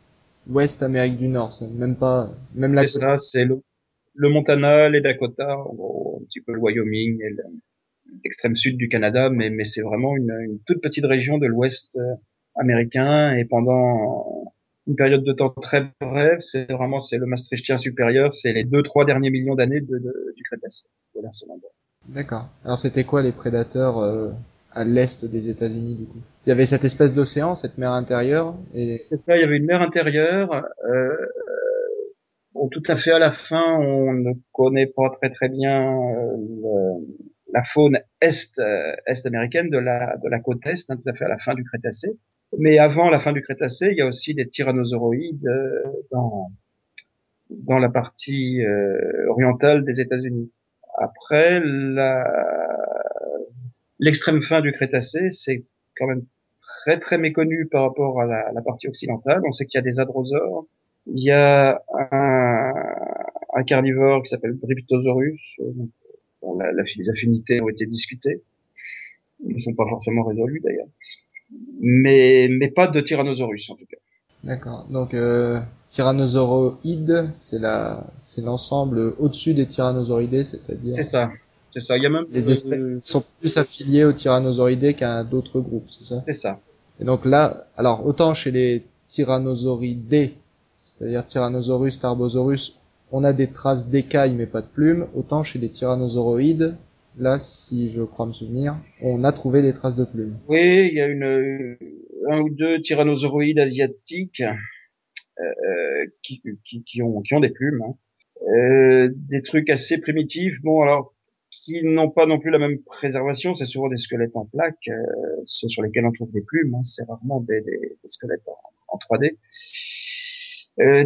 Ouest Amérique du Nord. C'est même pas même la. C'est ça, c'est le Montana, les Dakota, en gros, un petit peu le Wyoming et l'extrême sud du Canada, mais c'est vraiment une toute petite région de l'Ouest américain et pendant une période de temps très brève, c'est le Maastrichtien supérieur, c'est les 2-3 derniers millions d'années du Crétacé, de l'ère secondaire. D'accord. Alors c'était quoi les prédateurs à l'est des États-Unis du coup? Il y avait cette espèce d'océan, cette mer intérieure et C'est ça, il y avait une mer intérieure. Bon, tout à fait à la fin, on ne connaît pas très très bien la faune est américaine de la côte est, hein, tout à fait à la fin du Crétacé. Mais avant la fin du Crétacé, il y a aussi des tyrannosauroïdes dans la partie orientale des États-Unis. Après, l'extrême fin du Crétacé, c'est quand même très très méconnu par rapport à la partie occidentale. On sait qu'il y a des hadrosaures, il y a un carnivore qui s'appelle Dryptosaurus, dont les affinités ont été discutées, ne sont pas forcément résolues d'ailleurs, mais pas de Tyrannosaurus en tout cas. d'accord. Donc tyrannosauroïde, c'est l'ensemble au-dessus des tyrannosauridés, c'est-à-dire C'est ça, c'est ça. Il y a même, les espèces qui sont plus affiliées aux tyrannosauridés qu'à d'autres groupes, c'est ça? c'est ça. Et donc là, alors autant chez les tyrannosauridés, c'est-à-dire Tyrannosaurus, Tarbosaurus, on a des traces d'écailles mais pas de plumes, autant chez les tyrannosauroïdes, là, si je crois me souvenir, on a trouvé des traces de plumes. Oui, il y a un ou deux tyrannosauroïdes asiatiques qui ont des plumes, hein. Des trucs assez primitifs. Bon, alors, qui n'ont pas non plus la même préservation, c'est souvent des squelettes en plaques, ceux sur lesquels on trouve des plumes, hein, c'est rarement des squelettes en 3D.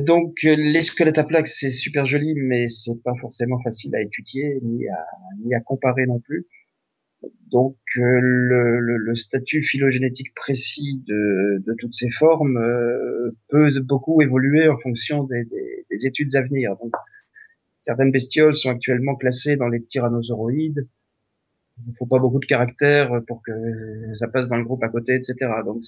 Donc, les squelettes à plaques, c'est super joli, mais c'est pas forcément facile à étudier, ni à comparer non plus. Donc, le statut phylogénétique précis de toutes ces formes peut beaucoup évoluer en fonction des études à venir. Donc, certaines bestioles sont actuellement classées dans les tyrannosauroïdes. Il ne faut pas beaucoup de caractères pour que ça passe dans le groupe à côté, etc. Donc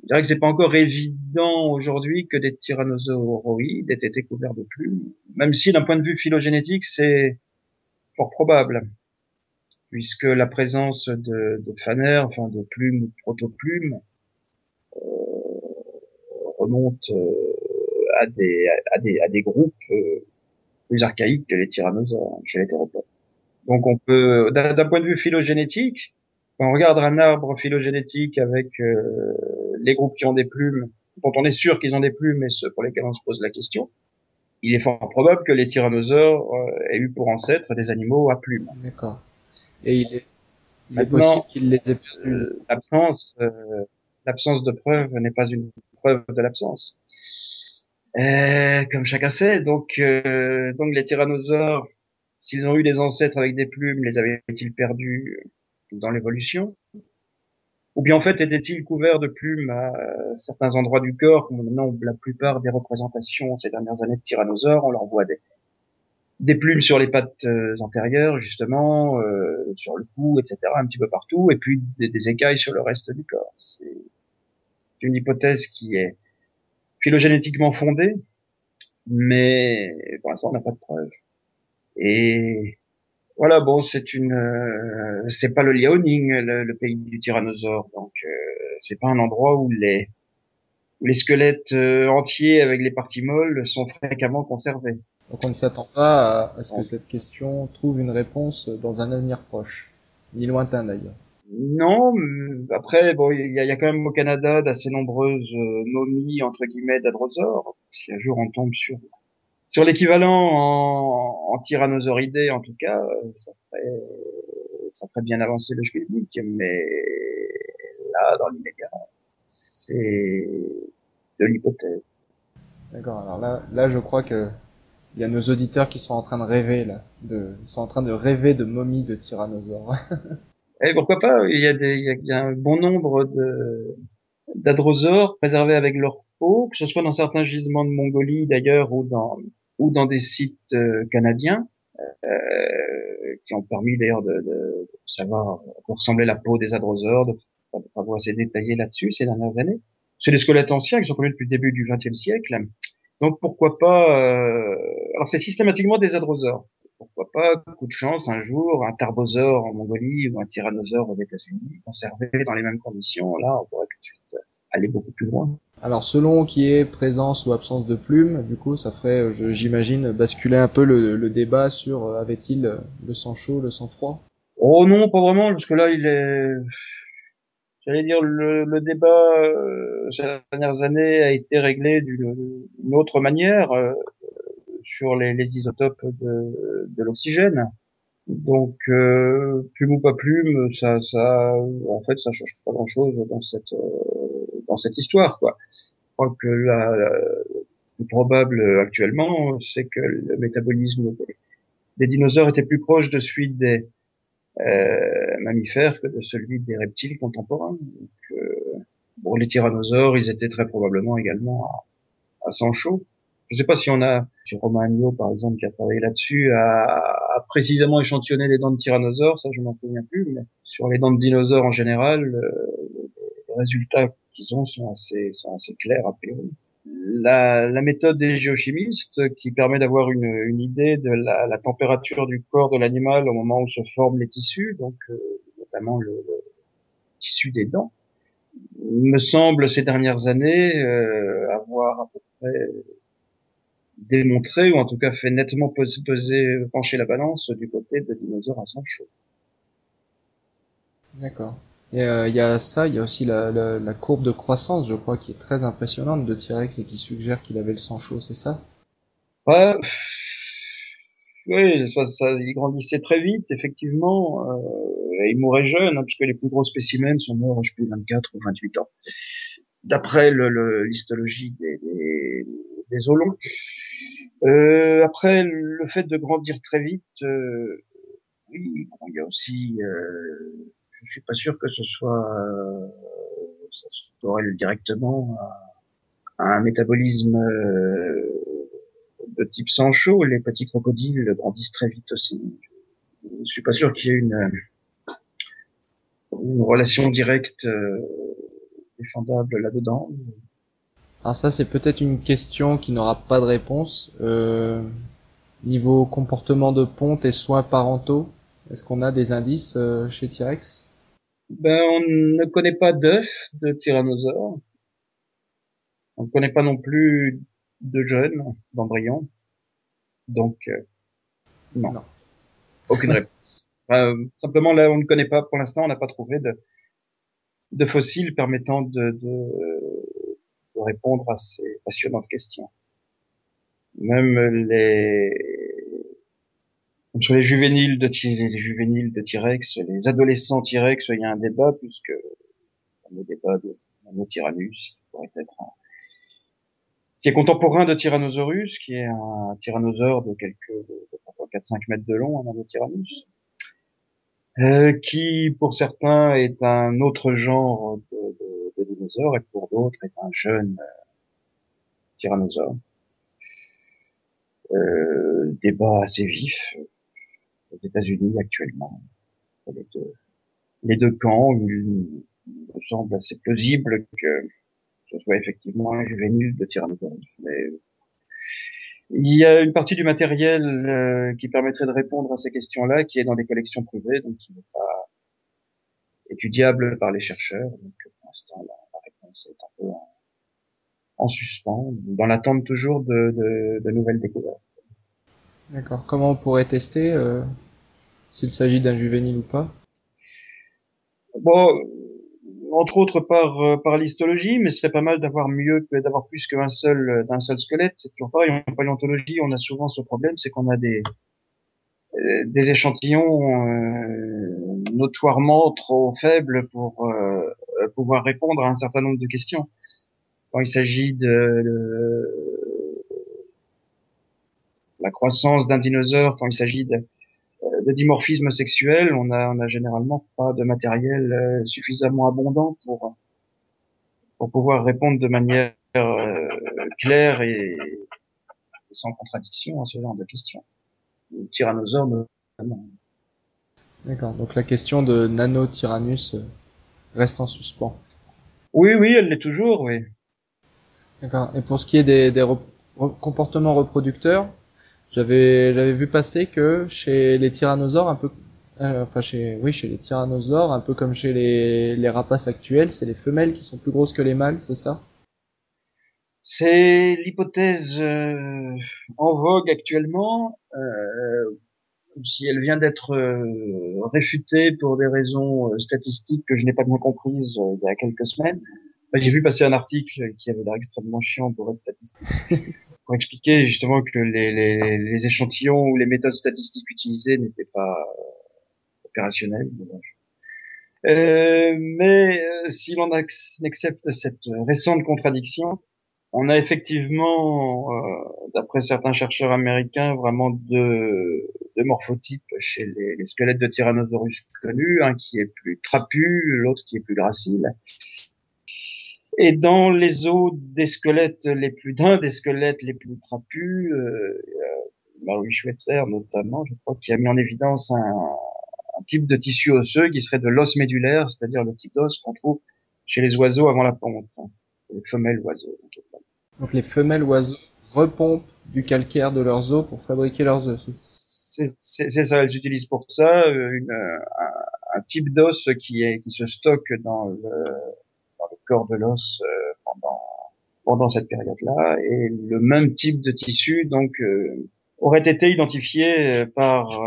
je dirais que c'est pas encore évident aujourd'hui que des tyrannosauroïdes aient été couverts de plumes, même si d'un point de vue phylogénétique, c'est fort probable, puisque la présence de fanères, enfin de plumes ou de protoplumes, remonte à des groupes plus archaïques que les tyrannosaures chez les théropodes. Donc on peut, d'un point de vue phylogénétique, quand on regarde un arbre phylogénétique avec les groupes qui ont des plumes, dont on est sûr qu'ils ont des plumes et ceux pour lesquels on se pose la question, il est fort probable que les tyrannosaures aient eu pour ancêtre des animaux à plumes. D'accord. Et il est possible Maintenant, qu'il les ait perdus. l'absence de preuve n'est pas une preuve de l'absence. Comme chacun sait, donc les tyrannosaures, s'ils ont eu des ancêtres avec des plumes, les avaient-ils perdus dans l'évolution? Ou bien en fait étaient-ils couverts de plumes à certains endroits du corps, comme maintenant la plupart des représentations ces dernières années de tyrannosaures, on leur voit des plumes sur les pattes antérieures, justement, sur le cou, etc., un petit peu partout, et puis des écailles sur le reste du corps. C'est une hypothèse qui est phylogénétiquement fondée, mais pour l'instant on n'a pas de preuves. Et voilà, bon, c'est pas le Liaoning, le pays du tyrannosaure, donc c'est pas un endroit où où les squelettes entiers avec les parties molles sont fréquemment conservés. Donc on ne s'attend pas à ce que Donc, cette question trouve une réponse dans un avenir proche, ni lointain d'ailleurs. non, après, bon, il y a quand même au Canada d'assez nombreuses momies, entre guillemets, d'adrosaures. Si un jour on tombe sur l'équivalent en tyrannosauridé, en tout cas, ça ferait bien avancer le schmilblick, mais là, dans l'immédiat, c'est de l'hypothèse. D'accord. Alors là, je crois que il y a nos auditeurs qui sont en train de rêver là, ils sont en train de rêver de momies de tyrannosaures. Et pourquoi pas, il y a un bon nombre d'adrosaures préservés avec leur peau, que ce soit dans certains gisements de Mongolie d'ailleurs ou dans des sites canadiens, qui ont permis d'ailleurs de savoir à quoi ressemblait la peau des adrosaures, de avoir assez détaillé là-dessus ces dernières années. C'est des squelettes anciens qui sont connus depuis le début du XXe siècle. Donc pourquoi pas alors c'est systématiquement des hadrosaures. Pourquoi pas, coup de chance, un jour, un tarbosaure en Mongolie ou un tyrannosaure aux États-Unis, conservé dans les mêmes conditions. Là, on pourrait tout de suite aller beaucoup plus loin. Alors selon qui est présence ou absence de plumes, du coup ça ferait, j'imagine, basculer un peu le débat sur avait-il le sang chaud, le sang froid. Oh non, pas vraiment, parce que là, j'allais dire, le débat ces dernières années a été réglé d'une autre manière sur les isotopes de l'oxygène. Donc, plume ou pas plume, en fait, ça change pas grand-chose dans cette histoire, quoi. Je crois que le plus probable actuellement, c'est que le métabolisme des dinosaures était plus proche de celui des mammifères que de celui des reptiles contemporains. Donc, bon, les tyrannosaures, ils étaient très probablement également à sang chaud. Je ne sais pas si on a, si Romain Agneau, par exemple, qui a travaillé là-dessus, a précisément échantillonné les dents de tyrannosaures, ça je m'en souviens plus, mais sur les dents de dinosaures en général, les résultats qu'ils ont sont assez clairs a priori. La méthode des géochimistes qui permet d'avoir une idée de la température du corps de l'animal au moment où se forment les tissus, donc notamment le tissu des dents, me semble ces dernières années avoir à peu près démontré, ou en tout cas fait nettement pencher la balance du côté de dinosaures à sang chaud. D'accord. Et il y a ça, il y a aussi la courbe de croissance, je crois, qui est très impressionnante de T-Rex et qui suggère qu'il avait le sang chaud, c'est ça? Ouais, oui, il grandissait très vite, effectivement, et il mourait jeune, hein, puisque les plus gros spécimens sont morts, je sais plus, 24 ou 28 ans, d'après l'histologie des os longs. Après, le fait de grandir très vite, oui, bon, il y a aussi, je suis pas sûr que ce soit, ça se corrèle directement à un métabolisme de type sang chaud. Les petits crocodiles grandissent très vite aussi. Je suis pas sûr qu'il y ait une relation directe défendable là-dedans. Alors ça, c'est peut-être une question qui n'aura pas de réponse. Niveau comportement de ponte et soins parentaux, est-ce qu'on a des indices chez T-Rex? Ben, on ne connaît pas d'œufs de tyrannosaures. On ne connaît pas non plus de jeunes, d'embryons. Donc, non, Non. aucune réponse. Simplement, là, on ne connaît pas, pour l'instant, on n'a pas trouvé de fossiles permettant de répondre à ces passionnantes questions. Même sur les juvéniles les juvéniles de T-Rex, les adolescents T-Rex, il y a un débat, puisque le débat de Nanotyrannus, qui pourrait être qui est contemporain de Tyrannosaurus, qui est un tyrannosaure de 4-5 mètres de long, un Nanotyrannus, qui, pour certains, est un autre genre de dinosaure, et pour d'autres, est un jeune tyrannosaure. Débat assez vif aux États-Unis actuellement. Les deux, les deux camps, il me semble assez plausible que ce soit effectivement un juvénile de Tyrannosaurus. Mais il y a une partie du matériel qui permettrait de répondre à ces questions-là, qui est dans des collections privées, donc qui n'est pas étudiable par les chercheurs. Donc pour l'instant, la réponse est un peu en suspens, dans l'attente toujours de nouvelles découvertes. D'accord. Comment on pourrait tester s'il s'agit d'un juvénile ou pas? Bon, entre autres par l'histologie, mais ce serait pas mal d'avoir plus d'un seul squelette. C'est toujours pareil. En paléontologie, on a souvent ce problème, c'est qu'on a des échantillons notoirement trop faibles pour pouvoir répondre à un certain nombre de questions. Quand il s'agit de la croissance d'un dinosaure, quand il s'agit de dimorphisme sexuel, on a généralement pas de matériel suffisamment abondant pour pouvoir répondre de manière claire et sans contradiction à ce genre de questions. Le tyrannosaure notamment. D'accord. Donc la question de Nanotyrannus reste en suspens. Oui, oui, elle l'est toujours, oui. D'accord. Et pour ce qui est comportements reproducteurs, j'avais vu passer que chez les tyrannosaures, un peu, enfin chez les tyrannosaures, un peu comme chez les rapaces actuels, c'est les femelles qui sont plus grosses que les mâles, c'est ça? C'est l'hypothèse en vogue actuellement, si elle vient d'être réfutée pour des raisons statistiques que je n'ai pas bien comprises il y a quelques semaines. J'ai vu passer un article qui avait l'air extrêmement chiant pour être statistique, pour expliquer justement que les échantillons ou les méthodes statistiques utilisées n'étaient pas opérationnelles. Si l'on accepte cette récente contradiction, on a effectivement, d'après certains chercheurs américains, vraiment deux morphotypes chez les squelettes de Tyrannosaurus connus, un qui est plus trapu, l'autre qui est plus gracile. Et dans les os d'un des squelettes les plus trapus, Maurice Schweitzer notamment, je crois, qui a mis en évidence un type de tissu osseux qui serait de l'os médulaire, c'est-à-dire le type d'os qu'on trouve chez les oiseaux avant la ponte, hein, les femelles oiseaux. Donc les femelles oiseaux repompent du calcaire de leurs os pour fabriquer leurs œufs. C'est ça, elles utilisent pour ça un type d'os qui se stocke dans le corps de l'os pendant cette période-là, et le même type de tissu donc aurait été identifié par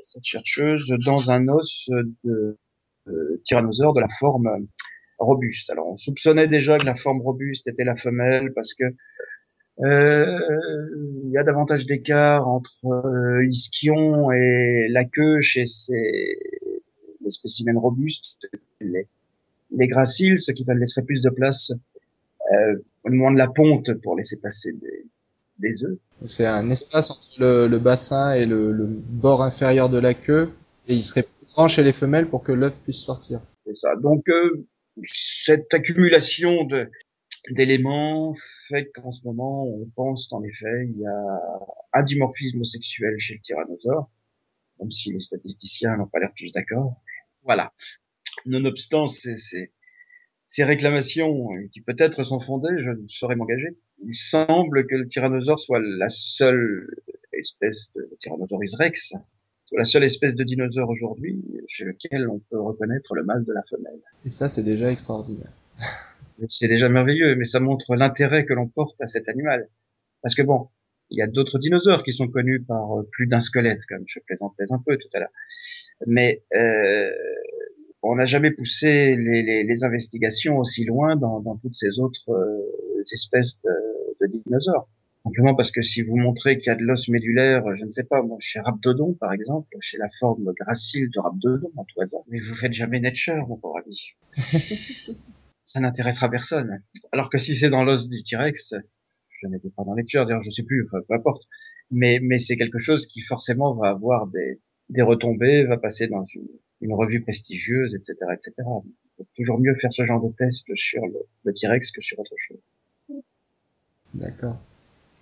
cette chercheuse dans un os de tyrannosaure de la forme robuste. Alors on soupçonnait déjà que la forme robuste était la femelle parce que il y a davantage d'écart entre l'ischio et la queue chez les spécimens robustes. Les graciles, ceux qui laisseraient plus de place au moment de la ponte pour laisser passer des œufs. Donc c'est un espace entre le bassin et le bord inférieur de la queue, et il serait plus grand chez les femelles pour que l'œuf puisse sortir. C'est ça. Donc cette accumulation d'éléments fait qu'en ce moment, on pense en effet, il y a un dimorphisme sexuel chez le tyrannosaure, même si les statisticiens n'ont pas l'air tous d'accord. Voilà. Nonobstant ces réclamations qui peut-être sont fondées, je ne saurais m'engager. Il semble que le tyrannosaure soit la seule espèce de Tyrannosaurus rex, soit la seule espèce de dinosaure aujourd'hui chez lequel on peut reconnaître le mâle de la femelle. Et ça, c'est déjà extraordinaire. C'est déjà merveilleux, mais ça montre l'intérêt que l'on porte à cet animal. Parce que bon, il y a d'autres dinosaures qui sont connus par plus d'un squelette, comme je plaisantais un peu tout à l'heure. Mais on n'a jamais poussé les investigations aussi loin dans toutes ces autres espèces de dinosaures. Simplement parce que si vous montrez qu'il y a de l'os médulaire, je ne sais pas, moi, chez Raptodon, par exemple, chez la forme gracile de Raptodon, en tout hasard, mais vous faites jamais Nature, mon pauvre ami. Ça n'intéressera personne. Alors que si c'est dans l'os du T-Rex, je n'étais pas dans Nature, d'ailleurs, je sais plus, enfin, peu importe. Mais c'est quelque chose qui forcément va avoir des retombées, va passer dans une revue prestigieuse, etc., etc. Il faut toujours mieux faire ce genre de test sur le T-Rex que sur autre chose. D'accord.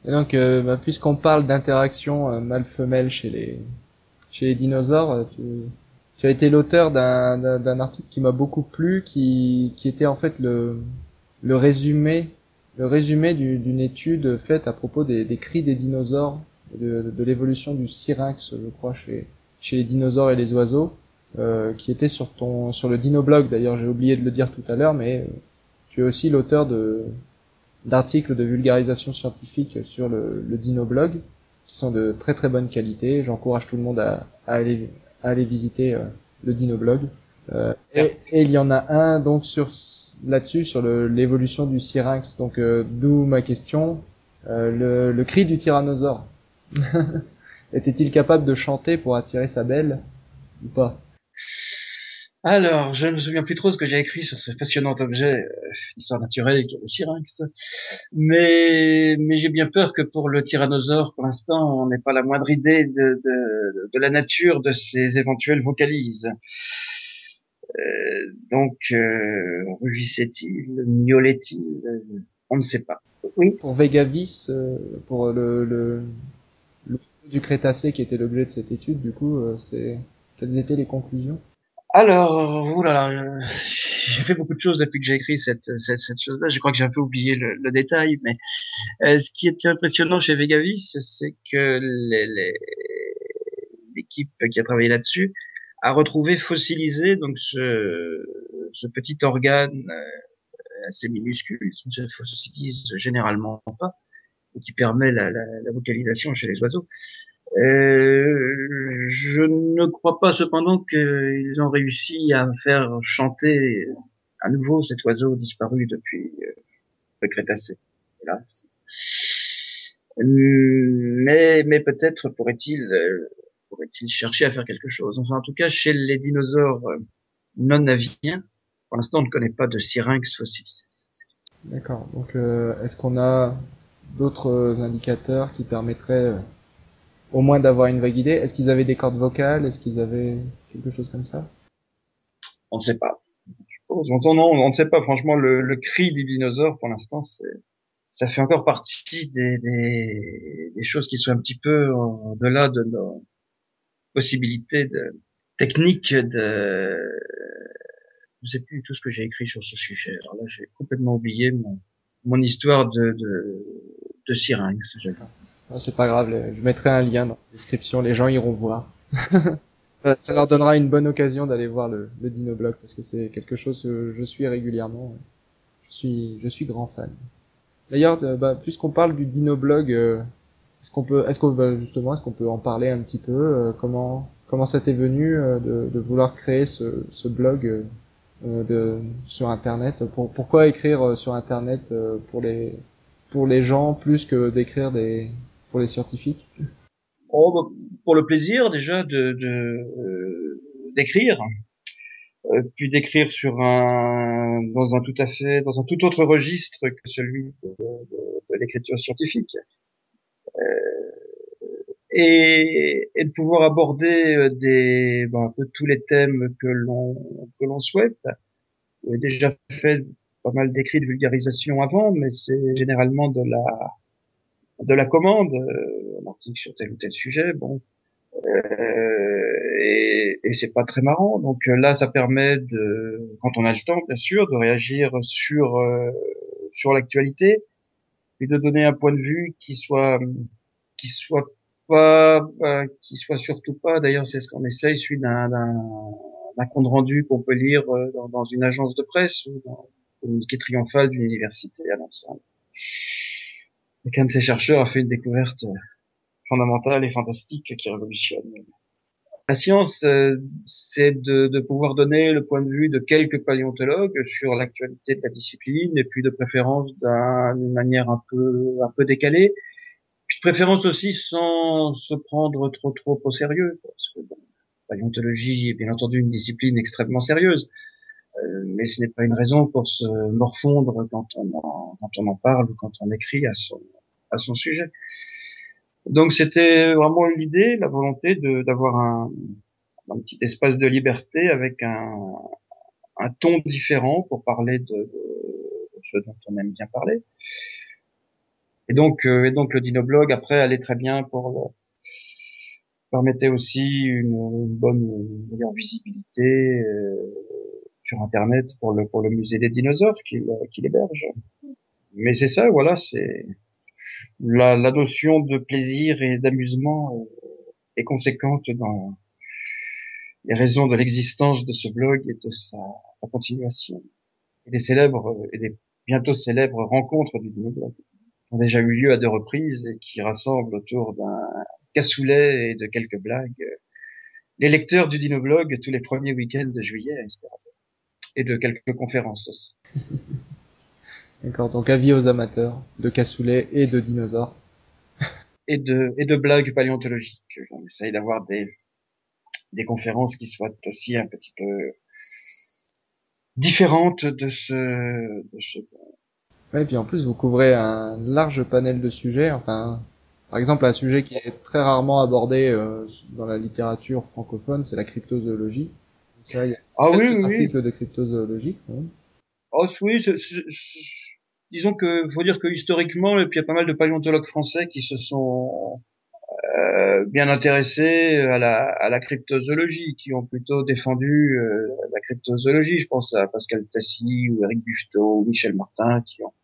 Et donc, puisqu'on parle d'interaction mâle-femelle chez les dinosaures, tu as été l'auteur d'un article qui m'a beaucoup plu, qui était en fait le résumé, d'une étude faite à propos des cris des dinosaures, et de l'évolution du syrinx, je crois, chez les dinosaures et les oiseaux, qui était sur le Dinoblog. D'ailleurs, j'ai oublié de le dire tout à l'heure, mais tu es aussi l'auteur d'articles de vulgarisation scientifique sur le Dinoblog, qui sont de très très bonne qualité. J'encourage tout le monde à aller visiter le Dinoblog. Et il y en a un donc là-dessus sur l'évolution du syrinx. Donc d'où ma question. Le cri du tyrannosaure. Était-il capable de chanter pour attirer sa belle ou pas? Alors, je ne me souviens plus trop ce que j'ai écrit sur ce passionnant objet d'histoire naturelle qui est le syrinx, mais j'ai bien peur que pour le tyrannosaure, pour l'instant, on n'ait pas la moindre idée de la nature de ses éventuelles vocalises. Rugissait-il, miaulait-il, on ne sait pas. Oui. Pour Vegavis, pour le du Crétacé qui était l'objet de cette étude, du coup, quelles étaient les conclusions? Alors, oulala, j'ai fait beaucoup de choses depuis que j'ai écrit cette chose-là. Je crois que j'ai un peu oublié le détail, mais ce qui était impressionnant chez Vegavis, c'est que l'équipe qui a travaillé là-dessus a retrouvé fossilisé donc ce petit organe assez minuscule qui ne se fossilise généralement pas et qui permet la vocalisation chez les oiseaux. Je ne crois pas cependant qu'ils ont réussi à faire chanter à nouveau cet oiseau disparu depuis le Crétacé, hélas. Mais peut-être pourrait-il chercher à faire quelque chose. Enfin, en tout cas, chez les dinosaures non aviens, pour l'instant, on ne connaît pas de syrinx fossilisé. D'accord. Donc, est-ce qu'on a d'autres indicateurs qui permettraient au moins d'avoir une vague idée? Est-ce qu'ils avaient des cordes vocales? Est-ce qu'ils avaient quelque chose comme ça? On ne sait pas. On ne sait pas. Franchement, le cri des dinosaures, pour l'instant, ça fait encore partie des choses qui sont un petit peu au-delà de nos possibilités techniques je sais plus tout ce que j'ai écrit sur ce sujet. Alors là, j'ai complètement oublié mon histoire de syrinx. Ah, c'est pas grave, je mettrai un lien dans la description, les gens iront voir. Ça leur donnera une bonne occasion d'aller voir le Dinoblog parce que c'est quelque chose que je suis régulièrement. Je suis grand fan. D'ailleurs, puisqu'on parle du Dinoblog, est-ce qu'on peut en parler un petit peu, comment ça t'est venu de vouloir créer ce blog sur Internet? Pourquoi écrire sur Internet pour les gens plus que d'écrire pour les scientifiques? Oh, bah, pour le plaisir déjà d'écrire, puis d'écrire dans un tout autre registre que celui de l'écriture scientifique. Et de pouvoir aborder un peu tous les thèmes que l'on souhaite. J'ai déjà fait pas mal d'écrits de vulgarisation avant, mais c'est généralement de la commande, un article sur tel ou tel sujet, bon, et c'est pas très marrant. Donc là, ça permet quand on a le temps, bien sûr, de réagir sur l'actualité et de donner un point de vue qui soit qui soit surtout pas, d'ailleurs c'est ce qu'on essaye, celui d'un compte rendu qu'on peut lire dans une agence de presse ou dans le communiqué triomphal d'une université à l'ensemble. Et qu'un de ces chercheurs a fait une découverte fondamentale et fantastique qui révolutionne. La science, c'est de pouvoir donner le point de vue de quelques paléontologues sur l'actualité de la discipline et puis de préférence d'une manière un peu décalée. Puis de préférence aussi sans se prendre trop au sérieux, parce que bon, la paléontologie est bien entendu une discipline extrêmement sérieuse, mais ce n'est pas une raison pour se morfondre quand on en parle ou quand on écrit à son sujet. Donc c'était vraiment l'idée, la volonté d'avoir un petit espace de liberté avec un ton différent pour parler de ce dont on aime bien parler. Et donc le Dinoblog après allait très bien permettait aussi une bonne meilleure visibilité sur Internet pour le musée des dinosaures qu'il héberge. Mais c'est ça, voilà, c'est la notion de plaisir et d'amusement est conséquente dans les raisons de l'existence de ce blog et de sa continuation. Et des célèbres et des bientôt célèbre rencontre du dinoblog, qui ont déjà eu lieu à 2 reprises et qui rassemblent autour d'un cassoulet et de quelques blagues les lecteurs du dinoblog tous les premiers week-ends de juillet à Esperance. Et de quelques conférences aussi. D'accord, donc avis aux amateurs de cassoulet et de dinosaures. Et de blagues paléontologiques. On essaye d'avoir des conférences qui soient aussi un petit peu différentes de ce. Ouais, et puis en plus, vous couvrez un large panel de sujets. Enfin, par exemple, un sujet qui est très rarement abordé dans la littérature francophone, c'est la cryptozoologie. Ça, il y a Ah oui, quelques oui, oui. articles de cryptozoologie, quand même. Oh oui, disons que faut dire que historiquement, il y a pas mal de paléontologues français qui se sont bien intéressés à la cryptozoologie, qui ont plutôt défendu la cryptozoologie. Je pense à Pascal Tassi ou Eric Buffetot ou Michel Martin, qui ont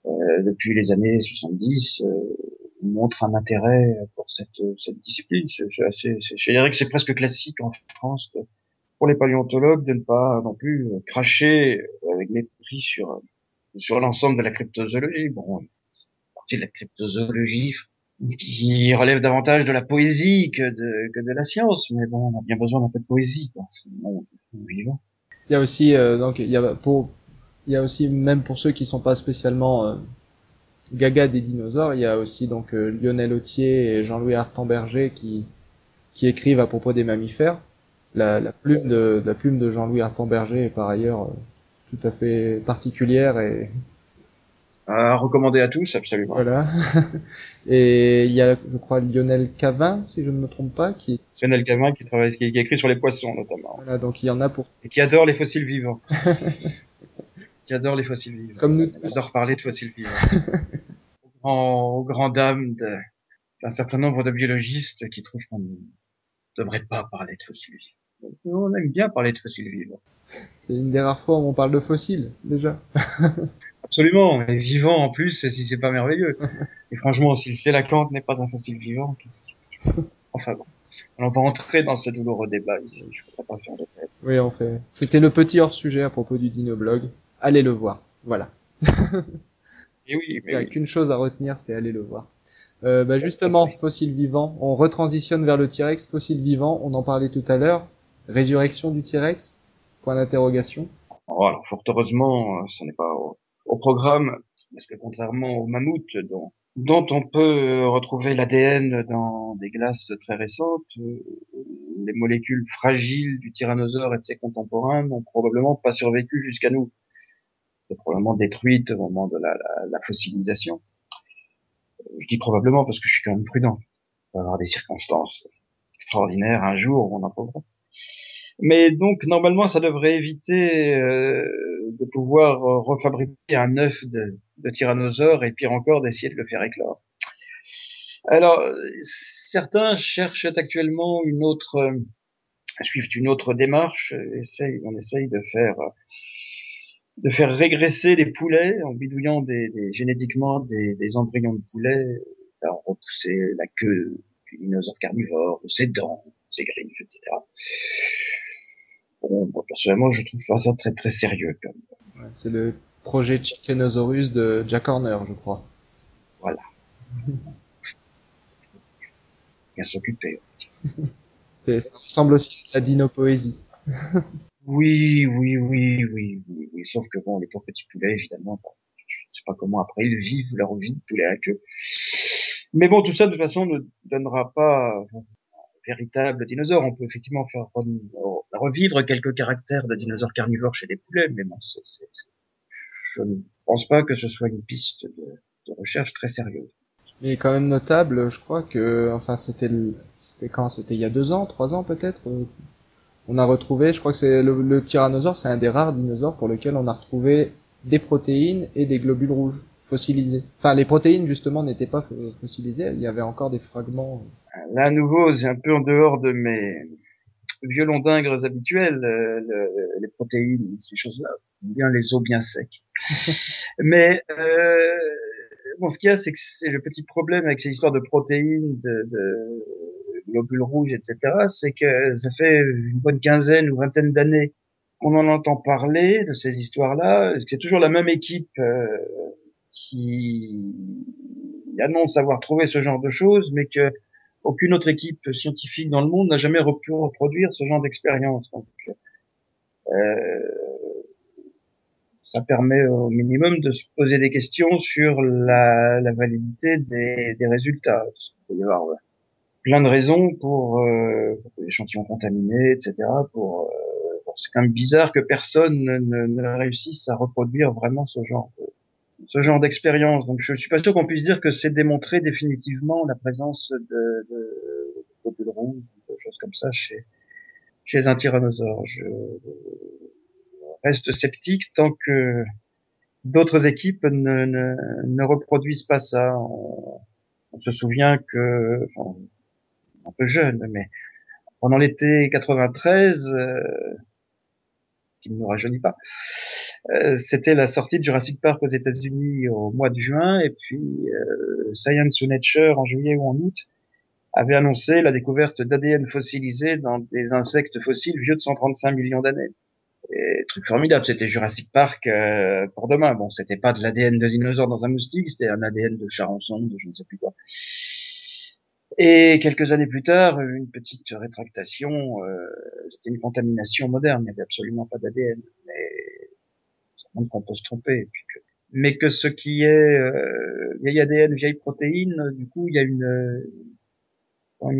depuis les années 70 montrent un intérêt pour cette discipline. Je dirais que c'est presque classique en France pour les paléontologues de ne pas non plus cracher avec mépris sur l'ensemble de la cryptozoologie. Bon, une partie de la cryptozoologie qui relève davantage de la poésie que de la science, mais bon, on a bien besoin d'un peu de poésie dans ce monde vivant. Il y a aussi donc il y a aussi même pour ceux qui sont pas spécialement gaga des dinosaures, il y a aussi donc Lionel Autier et Jean-Louis Artemberger qui écrivent à propos des mammifères. La plume de Jean-Louis Artemberger est par ailleurs tout à fait particulière et À recommander à tous, absolument. voilà. Et il y a, je crois, Lionel Cavin, si je ne me trompe pas, Lionel Gamin qui a écrit sur les poissons notamment, voilà, donc il y en a pour, et qui adore les fossiles vivants. Qui adore les fossiles vivants. comme nous Elle tous. adore parler de fossiles vivants. Aux grandes dames d'un certain nombre de biologistes qui trouvent qu'on ne devrait pas parler de fossiles vivants. On aime bien parler de fossiles vivants. C'est une des rares fois où on parle de fossiles, déjà. Absolument. Et vivant en plus, si c'est pas merveilleux. Et franchement, si le sélacanthe n'est pas un fossile vivant, qu'est-ce qu'il... Enfin bon. On va entrer dans ce douloureux débat ici. Je ne voudrais pas faire de tête. Oui, en fait. C'était le petit hors-sujet à propos du Dinoblog. Allez le voir. Voilà. Et oui, S'il mais y a oui. qu'une chose à retenir, c'est aller le voir. Bah justement, fossile vivant, on retransitionne vers le T-Rex, fossile vivant, on en parlait tout à l'heure. Résurrection du T-Rex? Point d'interrogation. Voilà. Fort heureusement, ce n'est pas au programme, parce que contrairement au mammouth, dont on peut retrouver l'ADN dans des glaces très récentes, les molécules fragiles du tyrannosaure et de ses contemporains n'ont probablement pas survécu jusqu'à nous. C'est probablement détruites au moment de la fossilisation. Je dis probablement parce que je suis quand même prudent. Il va y avoir des circonstances extraordinaires un jour où on en trouvera. Mais donc, normalement, ça devrait éviter de pouvoir refabriquer un œuf de tyrannosaure et pire encore d'essayer de le faire éclore. Alors, certains cherchent actuellement suivent une autre démarche, on essaye de faire régresser des poulets en bidouillant génétiquement des embryons de poulets, alors repousser la queue du dinosaure carnivore, ou ses dents, ses griffes, etc. Bon, moi, personnellement, je trouve pas ça très très sérieux, comme, Ouais, c'est le projet Chickenosaurus de Jack Horner, je crois. voilà, bien s'occuper. Ça ressemble aussi à la dinopoésie. Oui, oui, oui, oui, oui, oui, sauf que bon, les pauvres petits poulets, évidemment, bon, je ne sais pas comment après ils vivent leur vie de poulet à queue. Mais bon, tout ça, de toute façon, ne donnera pas un véritable dinosaure. On peut effectivement faire revivre quelques caractères de dinosaures carnivores chez les poulets, mais bon, je ne pense pas que ce soit une piste de recherche très sérieuse. Mais quand même notable, je crois que, enfin, c'était quand? C'était il y a 2 ans, 3 ans peut-être. On a retrouvé, je crois que c'est le tyrannosaure, c'est un des rares dinosaures pour lequel on a retrouvé des protéines et des globules rouges fossilisés. Enfin, les protéines justement n'étaient pas fossilisées, il y avait encore des fragments. Là, à nouveau, c'est un peu en dehors de mes violondingres habituels, les protéines, ces choses-là, bien les os bien secs. Mais bon, ce qu'il y a, c'est que c'est le petit problème avec ces histoires de protéines, de globules rouges, etc., c'est que ça fait une bonne quinzaine ou vingtaine d'années qu'on en entend parler de ces histoires-là. C'est toujours la même équipe qui annonce avoir trouvé ce genre de choses, mais que aucune autre équipe scientifique dans le monde n'a jamais pu reproduire ce genre d'expérience. Donc, ça permet au minimum de se poser des questions sur la validité des résultats. Il peut y avoir plein de raisons pour l'échantillon contaminé, etc. C'est quand même bizarre que personne ne réussisse à reproduire vraiment ce genre d'expérience. Donc je suis pas sûr qu'on puisse dire que c'est démontré définitivement la présence de globules rouges ou de choses comme ça chez un tyrannosaure. Je reste sceptique tant que d'autres équipes ne reproduisent pas ça. On se souvient que, enfin, un peu jeune, mais pendant l'été 93, qui ne nous rajeunit pas, c'était la sortie de Jurassic Park aux États-Unis au mois de juin, et puis Science ou Nature en juillet ou en août avait annoncé la découverte d'ADN fossilisé dans des insectes fossiles vieux de 135 millions d'années. Et truc formidable, c'était Jurassic Park pour demain. Bon, c'était pas de l'ADN de dinosaure dans un moustique, c'était un ADN de charançon, de je ne sais plus quoi. Et quelques années plus tard, une petite rétractation, c'était une contamination moderne, il n'y avait absolument pas d'ADN. Mais ça montre qu'on peut se tromper. Et puis mais que ce qui est vieil ADN, vieille protéine, du coup, il y a une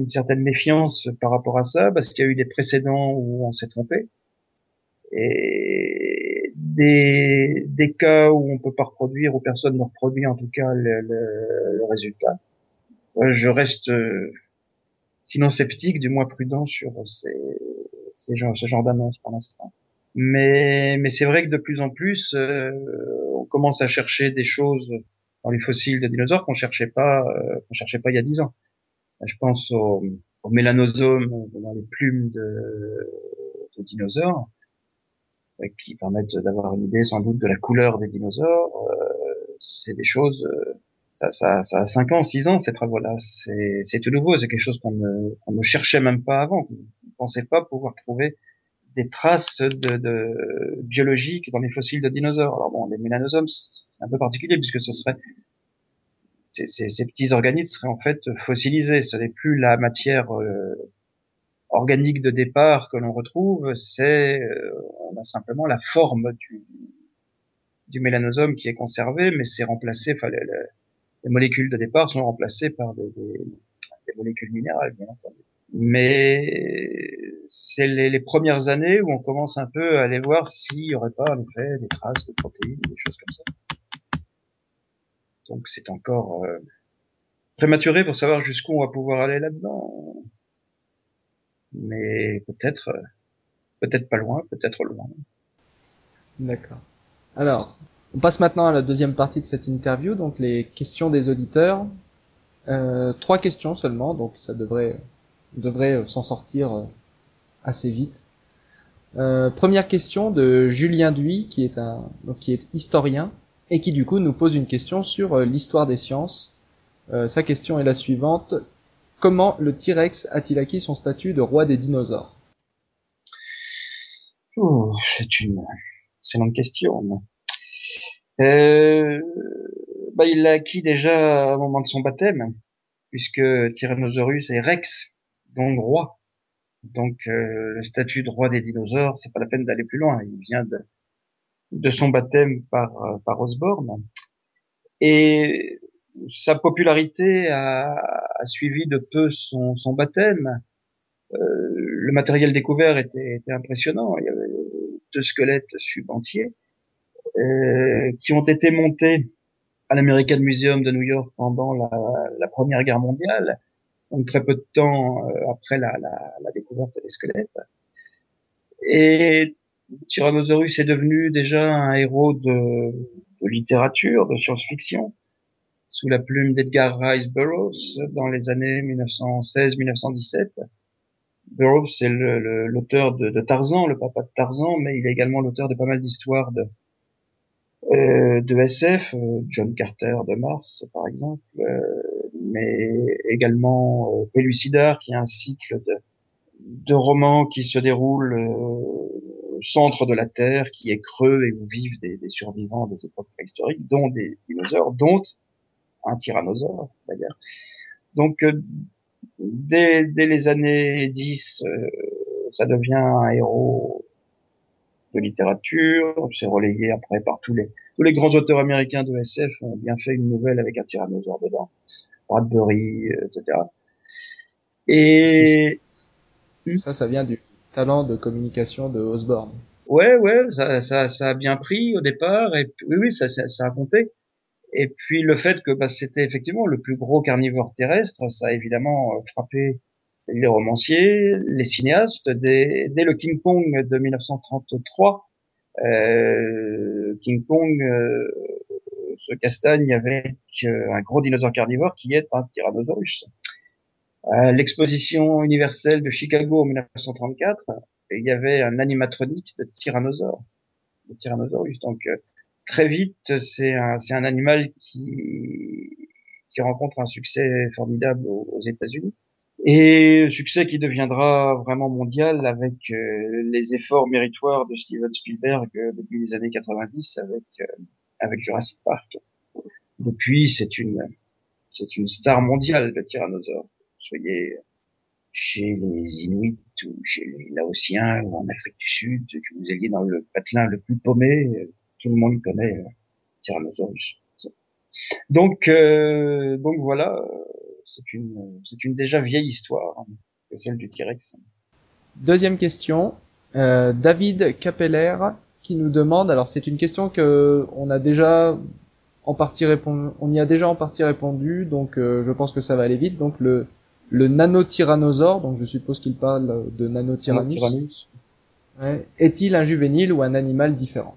certaine méfiance par rapport à ça, parce qu'il y a eu des précédents où on s'est trompé. Et des cas où on peut pas reproduire, où personne ne reproduit en tout cas le résultat. Je reste sinon sceptique, du moins prudent sur ce genre d'annonce pour l'instant. Mais c'est vrai que de plus en plus, on commence à chercher des choses dans les fossiles de dinosaures qu'on cherchait pas il y a 10 ans. Je pense aux mélanosomes dans les plumes de dinosaures, qui permettent d'avoir une idée sans doute de la couleur des dinosaures. C'est des choses, ça a 5 ans, 6 ans ces travaux-là. C'est tout nouveau, c'est quelque chose qu'on ne cherchait même pas avant. On ne pensait pas pouvoir trouver des traces biologiques dans les fossiles de dinosaures. Alors bon, les mélanosomes, c'est un peu particulier puisque ce serait ces petits organismes seraient en fait fossilisés. Ce n'est plus la matière organique de départ que l'on retrouve, on a simplement la forme du mélanosome qui est conservée, mais c'est remplacé, enfin les molécules de départ sont remplacées par des molécules minérales, bien entendu. Mais c'est les premières années où on commence un peu à aller voir s'il y aurait pas en effet des traces de protéines, des choses comme ça. Donc c'est encore prématuré pour savoir jusqu'où on va pouvoir aller là-dedans. Mais peut-être pas loin, peut-être loin. D'accord. Alors, on passe maintenant à la deuxième partie de cette interview, donc les questions des auditeurs. 3 questions seulement, donc ça devrait s'en sortir assez vite. Première question de Julien Duy, qui est historien, et qui du coup nous pose une question sur l'histoire des sciences. Sa question est la suivante. Comment le T-Rex a-t-il acquis son statut de roi des dinosaures? C'est une excellente question. Il l'a acquis déjà au moment de son baptême, puisque Tyrannosaurus est Rex, donc roi. Donc le statut de roi des dinosaures, c'est pas la peine d'aller plus loin. Il vient de son baptême par Osborne. Et sa popularité a suivi de peu son baptême. Le matériel découvert était impressionnant. Il y avait 2 squelettes subentiers qui ont été montés à l'American Museum de New York pendant la Première Guerre mondiale, donc très peu de temps après la découverte des squelettes. Et Tyrannosaurus est devenu déjà un héros de littérature, de science-fiction, sous la plume d'Edgar Rice Burroughs dans les années 1916-1917. Burroughs, c'est l'auteur de Tarzan, le papa de Tarzan, mais il est également l'auteur de pas mal d'histoires de SF, John Carter de Mars, par exemple, mais également Pellucidar, qui est un cycle de romans qui se déroule centre de la Terre qui est creux et où vivent des survivants des époques préhistoriques, dont des dinosaures, dont un tyrannosaure d'ailleurs. Donc dès les années 10, ça devient un héros de littérature. C'est relayé après par tous les grands auteurs américains de SF ont bien fait une nouvelle avec un tyrannosaure dedans. Bradbury, etc. Et ça vient du talent de communication de Osborne. Ouais, ça a bien pris au départ, et oui, ça a compté. Et puis le fait que c'était effectivement le plus gros carnivore terrestre, ça a évidemment frappé les romanciers, les cinéastes. Dès le King Kong de 1933, King Kong se castagne avec un gros dinosaure carnivore qui est un Tyrannosaurus. L'exposition universelle de Chicago en 1934, il y avait un animatronique de Tyrannosaurus. Donc très vite, c'est un animal qui rencontre un succès formidable aux États-Unis, et succès qui deviendra vraiment mondial avec les efforts méritoires de Steven Spielberg depuis les années 90 avec Jurassic Park. Depuis, c'est une star mondiale, le tyrannosaure. Soyez chez les Inuits ou chez les Laotiens ou en Afrique du Sud, que vous alliez dans le patelin le plus paumé, tout le monde connaît Tyrannosaurus. Donc voilà, c'est une déjà vieille histoire, hein, celle du T-Rex. Deuxième question, David Capeller qui nous demande, alors c'est une question que on a déjà en partie répondu, on y a déjà en partie répondu, donc je pense que ça va aller vite. Donc le nanotyrannosaure, donc je suppose qu'il parle de Nanotyrannus, ouais, est-il un juvénile ou un animal différent?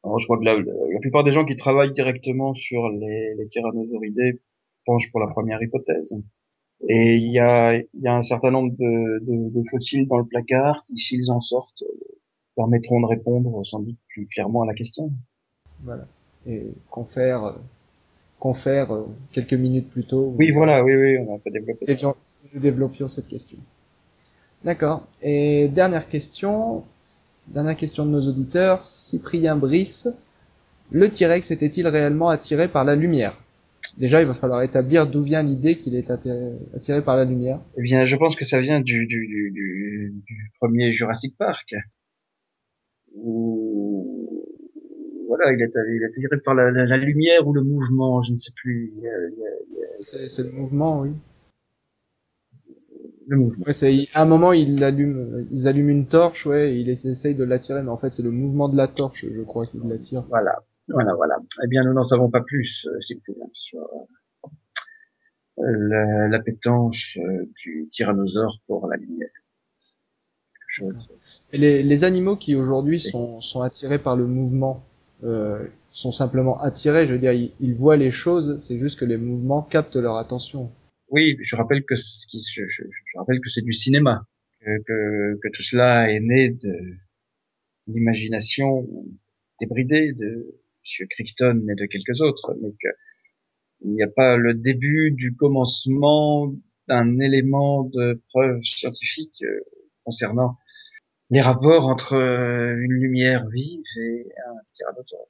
Alors, je crois que la plupart des gens qui travaillent directement sur les tyrannosauridés penchent pour la première hypothèse. Et il y a un certain nombre de fossiles dans le placard qui, s'ils en sortent, permettront de répondre sans doute plus clairement à la question. Voilà. Et confère quelques minutes plus tôt. Oui, voilà, oui, on a un peu développé. Nous développions cette question. D'accord. Et dernière question de nos auditeurs, Cyprien Brice. Le T-Rex était-il réellement attiré par la lumière? Déjà, il va falloir établir d'où vient l'idée qu'il est attiré par la lumière. Eh bien, je pense que ça vient du premier Jurassic Park. Où, voilà, il est attiré par la lumière ou le mouvement, je ne sais plus. C'est le mouvement, oui. Le mouvement. Ouais, à un moment, ils allument une torche, ouais, et ils essayent de l'attirer, mais en fait, c'est le mouvement de la torche, je crois, qui l'attire. Voilà. Eh bien, nous n'en savons pas plus, sur l'appétence du tyrannosaure pour la lumière. Et les animaux qui aujourd'hui sont attirés par le mouvement sont simplement attirés, je veux dire, ils voient les choses, c'est juste que les mouvements captent leur attention. Oui, je rappelle que je rappelle que c'est du cinéma, que tout cela est né de l'imagination débridée de Monsieur Crichton et de quelques autres, mais qu'il n'y a pas le début du commencement d'un élément de preuve scientifique concernant les rapports entre une lumière vive et un tyrannosaure.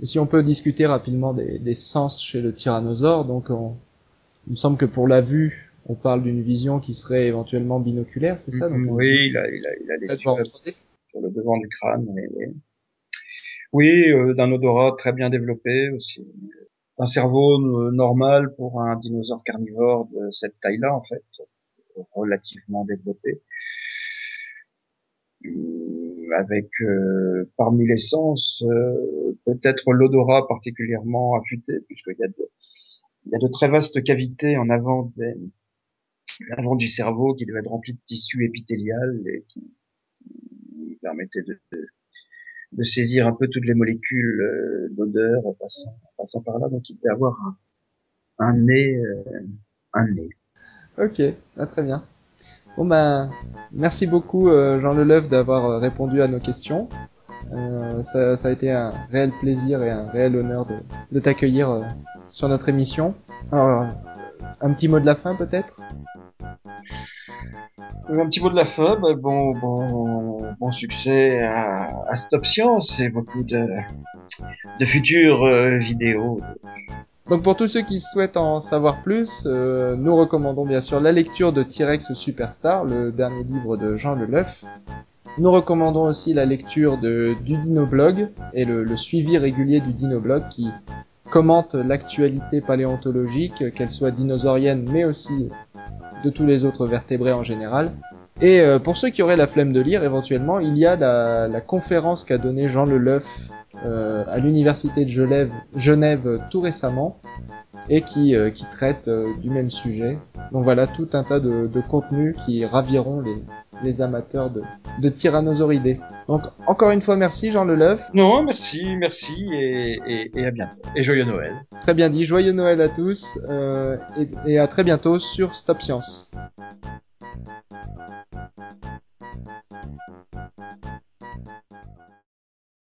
Et si on peut discuter rapidement des sens chez le tyrannosaure, donc il me semble que pour la vue, on parle d'une vision qui serait éventuellement binoculaire, c'est ça? Donc oui, il a des yeux sur le devant du crâne. Oui, d'un odorat très bien développé aussi. Un cerveau normal pour un dinosaure carnivore de cette taille-là, en fait, relativement développé. Avec parmi les sens peut-être l'odorat particulièrement affûté, puisqu'il y a de très vastes cavités en avant du cerveau qui devaient être remplies de tissu épithélial et qui permettaient de saisir un peu toutes les molécules d'odeur passant par là. Donc il devait avoir un nez. Ok, très bien. Bon ben, merci beaucoup Jean Leleuf d'avoir répondu à nos questions. Ça a été un réel plaisir et un réel honneur de t'accueillir sur notre émission. Alors, un petit mot de la fin peut-être? Un petit mot de la fin, bon succès à Stop Science et beaucoup de futures vidéos. Donc pour tous ceux qui souhaitent en savoir plus, nous recommandons bien sûr la lecture de T-Rex Superstar, le dernier livre de Jean Leleuf. Nous recommandons aussi la lecture du Dinoblog et le suivi régulier du Dinoblog qui commente l'actualité paléontologique, qu'elle soit dinosaurienne mais aussi de tous les autres vertébrés en général. Et pour ceux qui auraient la flemme de lire, éventuellement, il y a la conférence qu'a donnée Jean Leleuf à l'université de Genève tout récemment et qui traite du même sujet. Donc voilà, tout un tas de contenus qui raviront les amateurs de tyrannosauridés. Donc encore une fois, merci Jean Leleuf. Non, merci et à bientôt. Et joyeux Noël. Très bien dit, joyeux Noël à tous et à très bientôt sur Stop Science.